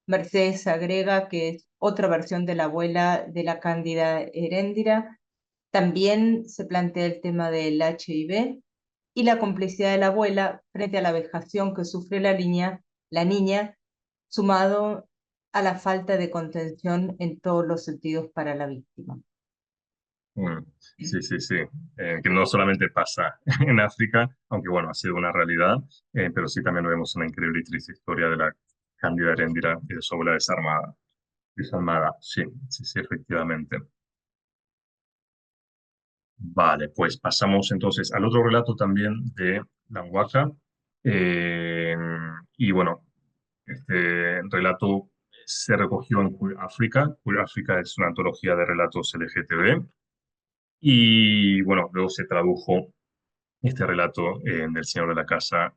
Mercedes agrega que es otra versión de la abuela de la Cándida Heréndira. También se plantea el tema del HIV y la complicidad de la abuela frente a la vejación que sufre la niña, sumado a la falta de contención en todos los sentidos para la víctima. Sí, sí, sí. Que no solamente pasa en África, aunque bueno, ha sido una realidad, pero sí también vemos una increíble y triste historia de la Cándida Heréndira y de su abuela desarmada. Desarmada, sí, sí, sí, efectivamente. Vale, pues pasamos entonces al otro relato también de la Huaca. Eh, y bueno, este relato se recogió en Queer África. Queer África es una antología de relatos LGTB. Y bueno, luego se tradujo este relato del Señor de la Casa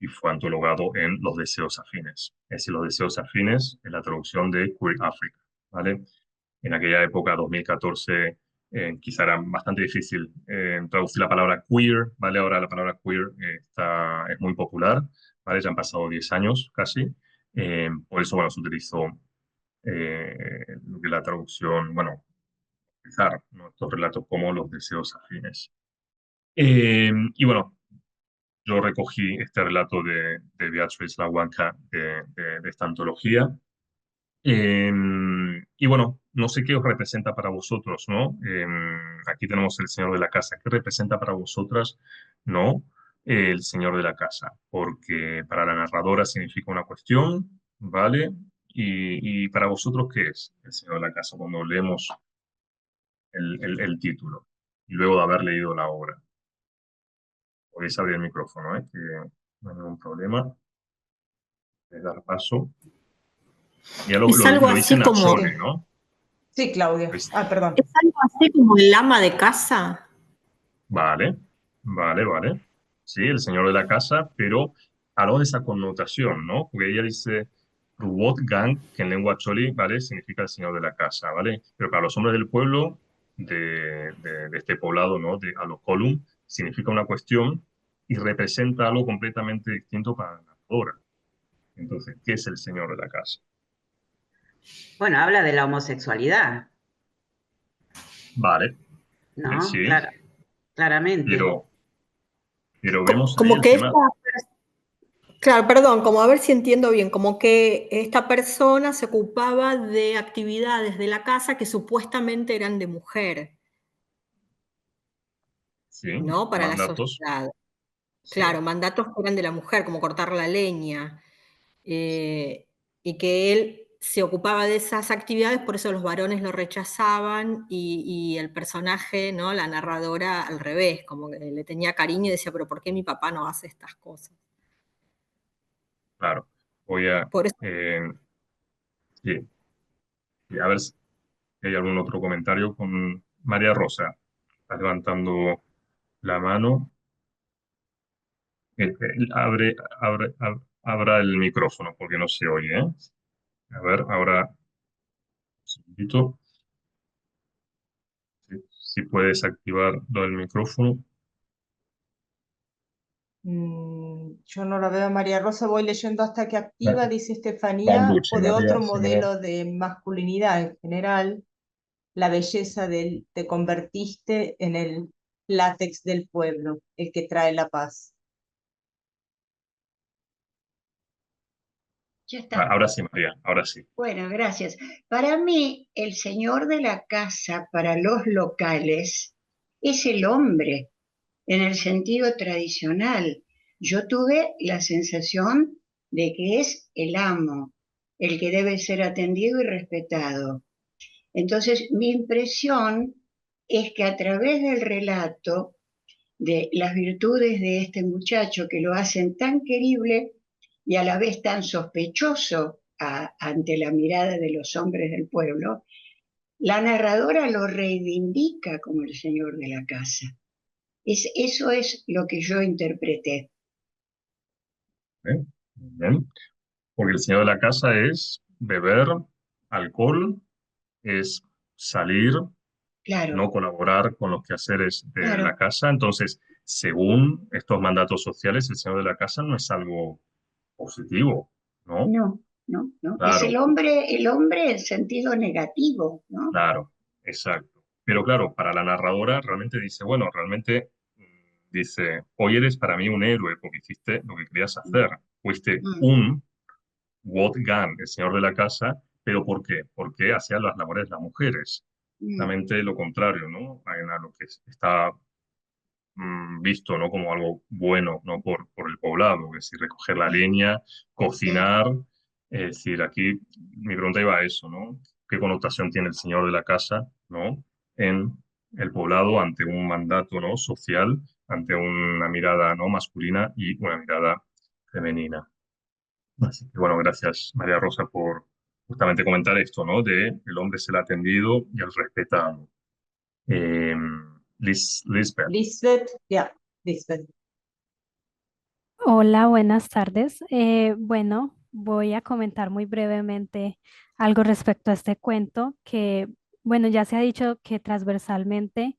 y fue antologado en Los Deseos Afines. Es decir, Los Deseos Afines es la traducción de Queer África, ¿vale? En aquella época, 2014, quizá era bastante difícil traducir la palabra queer, ¿vale? Ahora la palabra queer es muy popular, ¿vale? Ya han pasado 10 años casi. Por eso, bueno, se utilizó lo que la traducción, bueno, utilizar, ¿no? Estos relatos como los deseos afines. Y bueno, yo recogí este relato de Beatriz Lahuanca de esta antología. Y bueno, no sé qué os representa para vosotros, ¿no? Aquí tenemos el señor de la casa. ¿Qué representa para vosotras, no? El señor de la casa, porque para la narradora significa una cuestión, ¿vale? Y para vosotros, ¿qué es el señor de la casa cuando leemos el título y luego de haber leído la obra? Podéis abrir el micrófono, ¿eh? Que no hay ningún problema. De dar paso. Ya Es algo lo así dicen a como, Chole, ¿no? Sí, Claudia. Pues, Perdón. es algo así como el ama de casa. vale, vale. Sí, el señor de la casa, pero algo de esa connotación, ¿no? Porque ella dice Ruwot Gang, que en lengua choli, ¿vale? Significa el señor de la casa, ¿vale? Pero para los hombres del pueblo, de este poblado, ¿no? De Alocolum, significa una cuestión y representa algo completamente distinto para la narradora. Entonces, ¿qué es el señor de la casa? Bueno, habla de la homosexualidad, Vale, ¿no? sí, Claro, claramente. pero vemos ahí Como el que tema. esta, claro, perdón, como a ver si entiendo bien, como que esta persona se ocupaba de actividades de la casa que supuestamente eran de mujer, Sí, ¿no? Para la mandatos, sociedad. sí, Claro, mandatos que eran de la mujer, como cortar la leña, y que él se ocupaba de esas actividades, por eso los varones lo rechazaban y el personaje, ¿no? La narradora al revés, como que le tenía cariño y decía, pero ¿por qué mi papá no hace estas cosas? claro. Voy a, Por eso, sí, sí, a ver si hay algún otro comentario con María Rosa. Está levantando la mano. Abra el micrófono porque no se oye, ¿eh? A ver, ahora, un segundito. Si puedes activar lo del micrófono. Yo no la veo a María Rosa, voy leyendo hasta que activa, Vale. dice Estefanía, Balducci, o de María, otro si no. modelo de masculinidad en general, la belleza del te convertiste en el látex del pueblo, el que trae la paz. Ya está. Ahora sí, María, ahora sí. Bueno, gracias. Para mí, el señor de la casa para los locales es el hombre, en el sentido tradicional. Yo tuve la sensación de que es el amo, el que debe ser atendido y respetado. Entonces, mi impresión es que a través del relato de las virtudes de este muchacho que lo hacen tan querible y a la vez tan sospechoso ante la mirada de los hombres del pueblo, la narradora lo reivindica como el señor de la casa. Eso es lo que yo interpreté. ¿Eh? Bien. Porque el señor de la casa es beber alcohol, es salir, Claro, no colaborar con los quehaceres de la claro. casa. Entonces, según estos mandatos sociales, el señor de la casa no es algo positivo, ¿no? No, no, no. Es Claro, el hombre en sentido negativo, ¿no? claro, exacto. Pero claro, para la narradora realmente dice, bueno, realmente dice, hoy eres para mí un héroe porque hiciste lo que querías hacer. Fuiste Mm, un Wolfgang, el señor de la casa, pero ¿por qué? Porque hacía las labores las mujeres. mm, Justamente lo contrario, ¿no? A lo que está visto, ¿no? Como algo bueno, ¿no? Por el poblado, es decir, recoger la sí, leña, sí. cocinar. Es decir, aquí mi pregunta iba a eso, ¿no? ¿Qué connotación tiene el señor de la casa, ¿no? En el poblado ante un mandato, ¿no? Social, ante una mirada, ¿no? Masculina y una mirada femenina. Así que bueno, gracias María Rosa por justamente comentar esto, ¿no? De el hombre ser atendido y el respetado. Eh, Lisbeth. Lisbeth, ya, Lisbeth. Hola, buenas tardes. Bueno, voy a comentar muy brevemente algo respecto a este cuento que Bueno, ya se ha dicho que transversalmente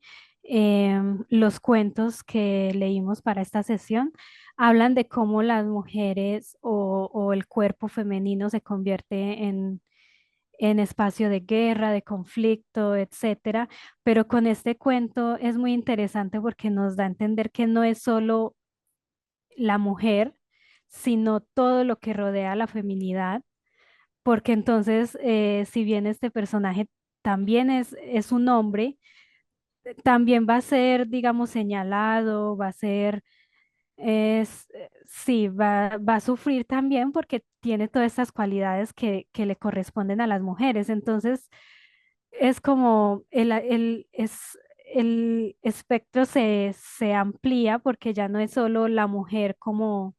los cuentos que leímos para esta sesión hablan de cómo las mujeres o el cuerpo femenino se convierte en espacio de guerra, de conflicto, etcétera. Pero con este cuento es muy interesante porque nos da a entender que no es solo la mujer, sino todo lo que rodea a la feminidad, porque entonces, si bien este personaje también es un hombre, también va a ser, digamos, señalado, va a ser, sí, va a sufrir también porque tiene todas estas cualidades que le corresponden a las mujeres. Entonces, es como el espectro se amplía porque ya no es solo la mujer como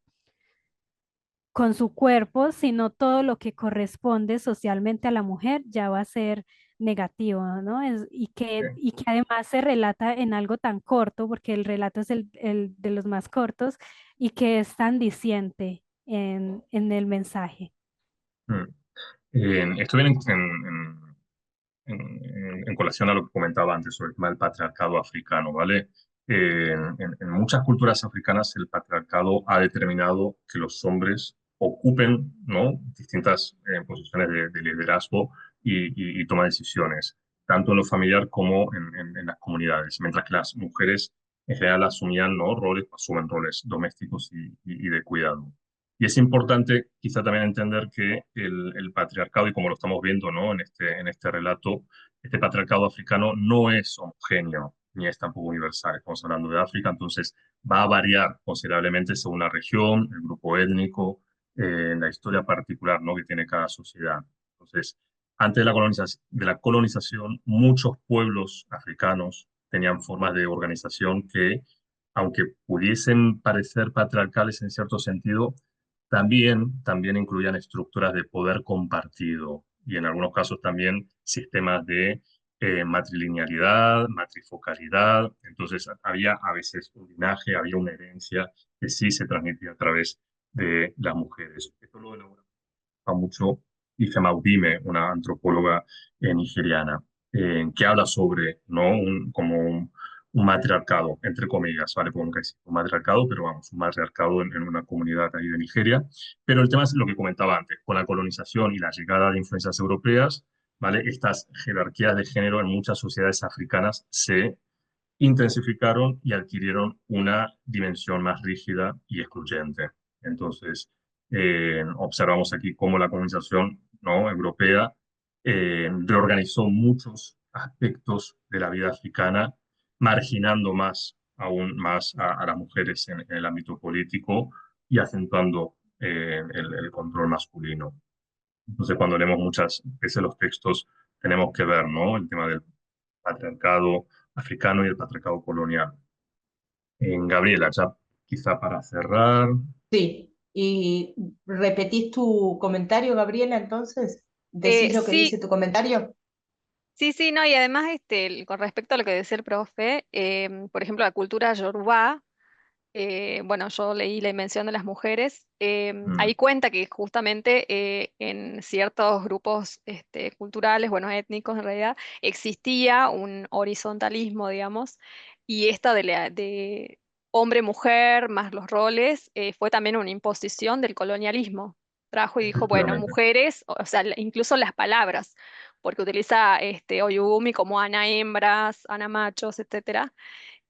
con su cuerpo, sino todo lo que corresponde socialmente a la mujer ya va a ser negativo, ¿no? Y que además se relata en algo tan corto, porque el relato es el de los más cortos, y que es tan diciente en el mensaje. Mm. Esto viene en colación a lo que comentaba antes sobre el tema del patriarcado africano, ¿vale? En muchas culturas africanas el patriarcado ha determinado que los hombres ocupen, ¿no?, distintas posiciones de liderazgo y toma de decisiones, tanto en lo familiar como en las comunidades, mientras que las mujeres en general asumían, ¿no?, asumen roles domésticos y de cuidado. Y es importante quizá también entender que el patriarcado, y como lo estamos viendo, ¿no?, en este relato, este patriarcado africano no es homogéneo ni es tampoco universal. Estamos hablando de África, entonces va a variar considerablemente según la región, el grupo étnico, la historia particular, ¿no?, que tiene cada sociedad. Entonces, antes de la colonización, muchos pueblos africanos tenían formas de organización que, aunque pudiesen parecer patriarcales en cierto sentido, también incluían estructuras de poder compartido y en algunos casos también sistemas de matrilinealidad, matrifocalidad. Entonces había a veces un linaje, había una herencia que sí se transmitía a través de las mujeres. Esto lo elabora mucho Ifema Udime, una antropóloga nigeriana, que habla sobre, ¿no?, un matriarcado, entre comillas, ¿vale? Porque nunca existe un matriarcado, pero vamos, un matriarcado en una comunidad ahí de Nigeria. Pero el tema es lo que comentaba antes, con la colonización y la llegada de influencias europeas, ¿vale? Estas jerarquías de género en muchas sociedades africanas se intensificaron y adquirieron una dimensión más rígida y excluyente. Entonces, observamos aquí cómo la colonización, ¿no?, europea reorganizó muchos aspectos de la vida africana, marginando aún más a las mujeres en el ámbito político y acentuando el control masculino. Entonces, cuando leemos muchas veces los textos, tenemos que ver, ¿no?, el tema del patriarcado africano y el patriarcado colonial. Gabriela, ya quizá para cerrar. Sí, y repetís tu comentario, Gabriela, entonces, decís lo que Sí, dice tu comentario. sí, no, y además con respecto a lo que decía el profe, por ejemplo, la cultura yoruba. Bueno, yo leí la invención de las mujeres. Ahí cuenta que justamente en ciertos grupos culturales, bueno, étnicos en realidad, existía un horizontalismo, digamos, y esta de hombre-mujer más los roles fue también una imposición del colonialismo. Trajo y dijo, bueno, Efectivamente. mujeres, o sea, incluso las palabras, porque utiliza Oyugumi como ana hembras, ana machos, etcétera.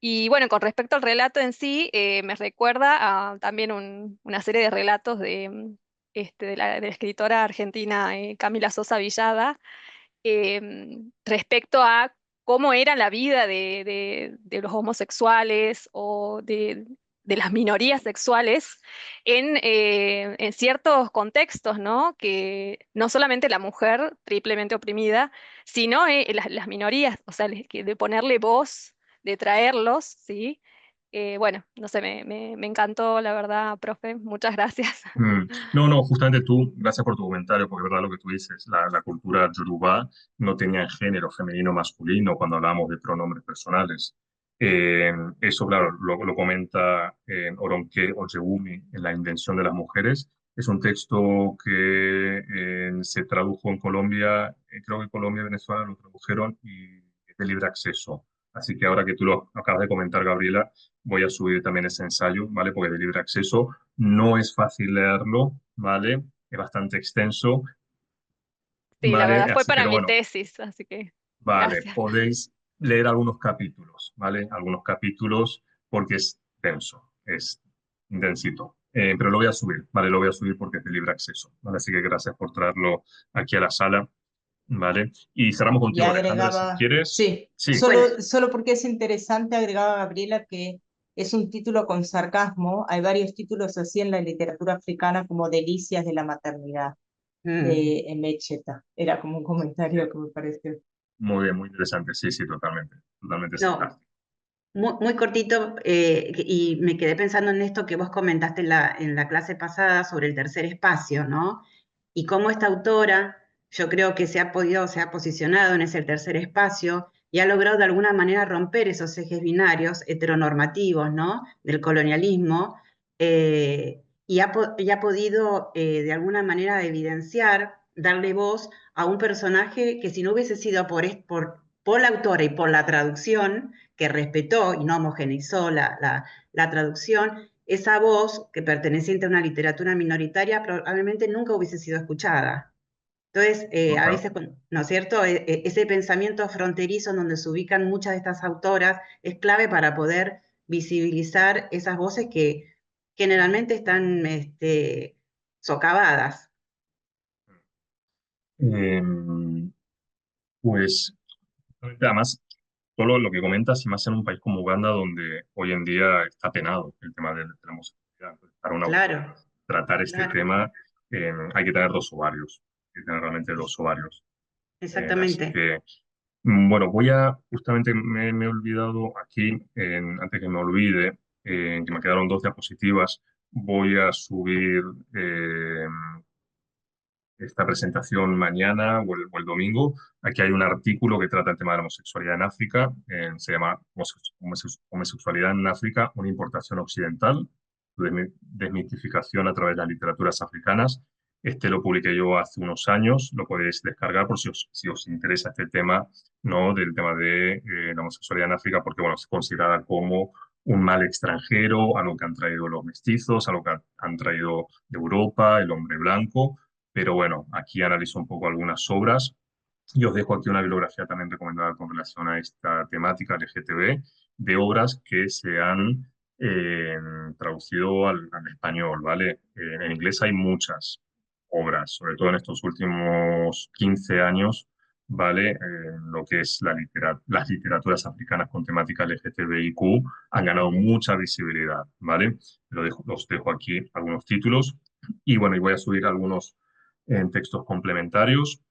Y bueno, con respecto al relato en sí, me recuerda a también una serie de relatos de la escritora argentina Camila Sosa Villada, respecto a cómo era la vida de los homosexuales o de las minorías sexuales en ciertos contextos, ¿no? Que no solamente la mujer triplemente oprimida, sino las minorías, o sea, de ponerle voz, de traerlos, ¿sí? Bueno, no sé, me encantó, la verdad, profe, muchas gracias. No, no, justamente tú, gracias por tu comentario, porque es verdad lo que tú dices, la cultura yoruba no tenía género femenino o masculino cuando hablábamos de pronombres personales. Eso, claro, lo comenta Oronke Ojewumi en La Invención de las Mujeres. Es un texto que se tradujo en Colombia creo que Colombia y Venezuela lo tradujeron y es de libre acceso. Así que ahora que tú lo acabas de comentar, Gabriela, voy a subir también ese ensayo, ¿vale? Porque es de libre acceso. No es fácil leerlo, ¿vale? Es bastante extenso, Sí, la ¿vale? verdad fue Así que para mi bueno, tesis, así que vale, gracias. podéis leer algunos capítulos, ¿vale? Algunos capítulos porque es denso, es densito. Pero lo voy a subir, ¿vale? Lo voy a subir porque es de libre acceso, ¿vale? Así que gracias por traerlo aquí a la sala, ¿vale? Y cerramos Y contigo, Alejandra, si agregaba, quieres. sí, Sí, Bueno, solo porque es interesante, agregaba Gabriela que es un título con sarcasmo. Hay varios títulos así en la literatura africana como Delicias de la maternidad, de Emecheta. Era como un comentario que me pareció. muy bien, muy interesante. Sí, sí, totalmente. Totalmente no, sarcástico. muy cortito, y me quedé pensando en esto que vos comentaste en la clase pasada sobre el tercer espacio, ¿no? Y cómo esta autora, yo creo que se ha posicionado en ese tercer espacio y ha logrado de alguna manera romper esos ejes binarios heteronormativos, ¿no? Del colonialismo, y ha podido de alguna manera evidenciar, darle voz a un personaje que si no hubiese sido por la autora y por la traducción, que respetó y no homogeneizó la traducción, esa voz que perteneciente a una literatura minoritaria probablemente nunca hubiese sido escuchada. Entonces, No, a claro. veces, ¿no es cierto? Ese pensamiento fronterizo en donde se ubican muchas de estas autoras es clave para poder visibilizar esas voces que generalmente están socavadas. Pues, además, todo lo que comentas, y más en un país como Uganda, donde hoy en día está penado el tema de la homosexualidad. Entonces, para una autora Claro, tratar este claro, tema, hay que tener dos ovarios, hay que tener realmente dos ovarios. Así exactamente. que, bueno, justamente me he olvidado aquí, antes que me olvide, que me quedaron dos diapositivas, voy a subir esta presentación mañana o el domingo. Aquí hay un artículo que trata el tema de la homosexualidad en África. Se llama Homosexualidad en África, una importación occidental, desmitificación a través de las literaturas africanas. Este lo publiqué yo hace unos años, lo podéis descargar por si os interesa este tema, ¿no? Del tema de la homosexualidad en África, porque bueno, se considera como un mal extranjero, algo que han traído los mestizos, algo que han traído de Europa, el hombre blanco. Pero bueno, aquí analizo un poco algunas obras y os dejo aquí una bibliografía también recomendada con relación a esta temática LGTB de obras que se han eh, traducido al español, ¿vale? En inglés hay muchas obras, sobre todo en estos últimos 15 años, ¿vale? Lo que es las literaturas africanas con temática LGTBIQ han ganado mucha visibilidad, ¿vale? Os dejo aquí algunos títulos y bueno, y voy a subir algunos en textos complementarios.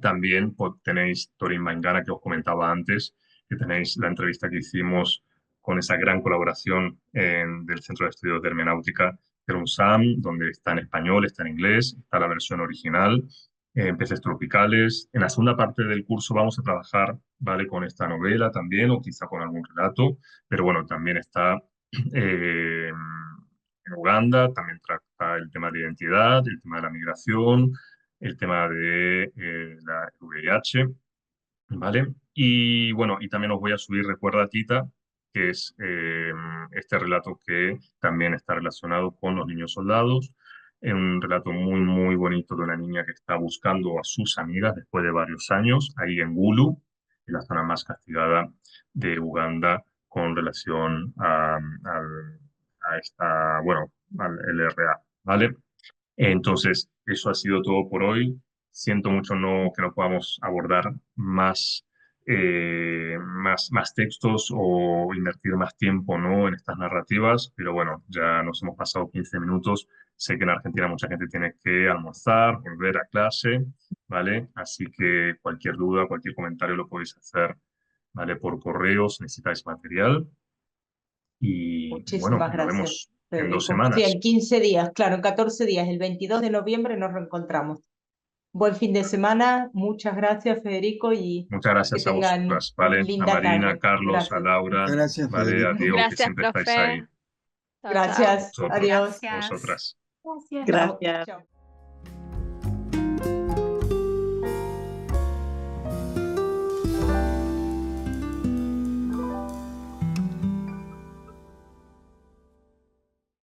También tenéis Torin Mangana, que os comentaba antes, que tenéis la entrevista que hicimos con esa gran colaboración del Centro de Estudios de Hermenáutica, Sam, donde está en español, está en inglés, está la versión original, Peces Tropicales. En la segunda parte del curso vamos a trabajar, ¿vale? Con esta novela también, o quizá con algún relato, pero bueno, también está en Uganda, también trata el tema de identidad, el tema de la migración, el tema de la VIH, ¿vale? Y bueno, y también os voy a subir Recuerda Tita, que es este relato que también está relacionado con los niños soldados. Es un relato muy, muy bonito de una niña que está buscando a sus amigas después de varios años, ahí en Gulu, en la zona más castigada de Uganda, con relación a esta, bueno, al LRA, ¿vale? Entonces, eso ha sido todo por hoy. Siento mucho que no podamos abordar más textos o invertir más tiempo, ¿no? En estas narrativas, pero bueno, ya nos hemos pasado 15 minutos. Sé que en Argentina mucha gente tiene que almorzar, volver a clase, ¿vale? Así que cualquier duda, cualquier comentario lo podéis hacer, ¿vale? Por correo si necesitáis material. Y bueno, Muchísimas nos gracias, vemos en 2 Federico. Sí, semanas. en 15 días, claro, en 14 días, el 22 de noviembre nos reencontramos. Buen fin de semana, muchas gracias, Federico, y Muchas que gracias a tengan vosotras, ¿vale? A linda Marina, a tarde. Carlos, a Gracias. Laura, Muchas gracias, ¿vale? A Federico. Diego, que Gracias, siempre estáis ahí. profe. Chao, chao. Gracias. Vosotros, Adiós. Gracias. vosotras. Gracias. Gracias. Chao.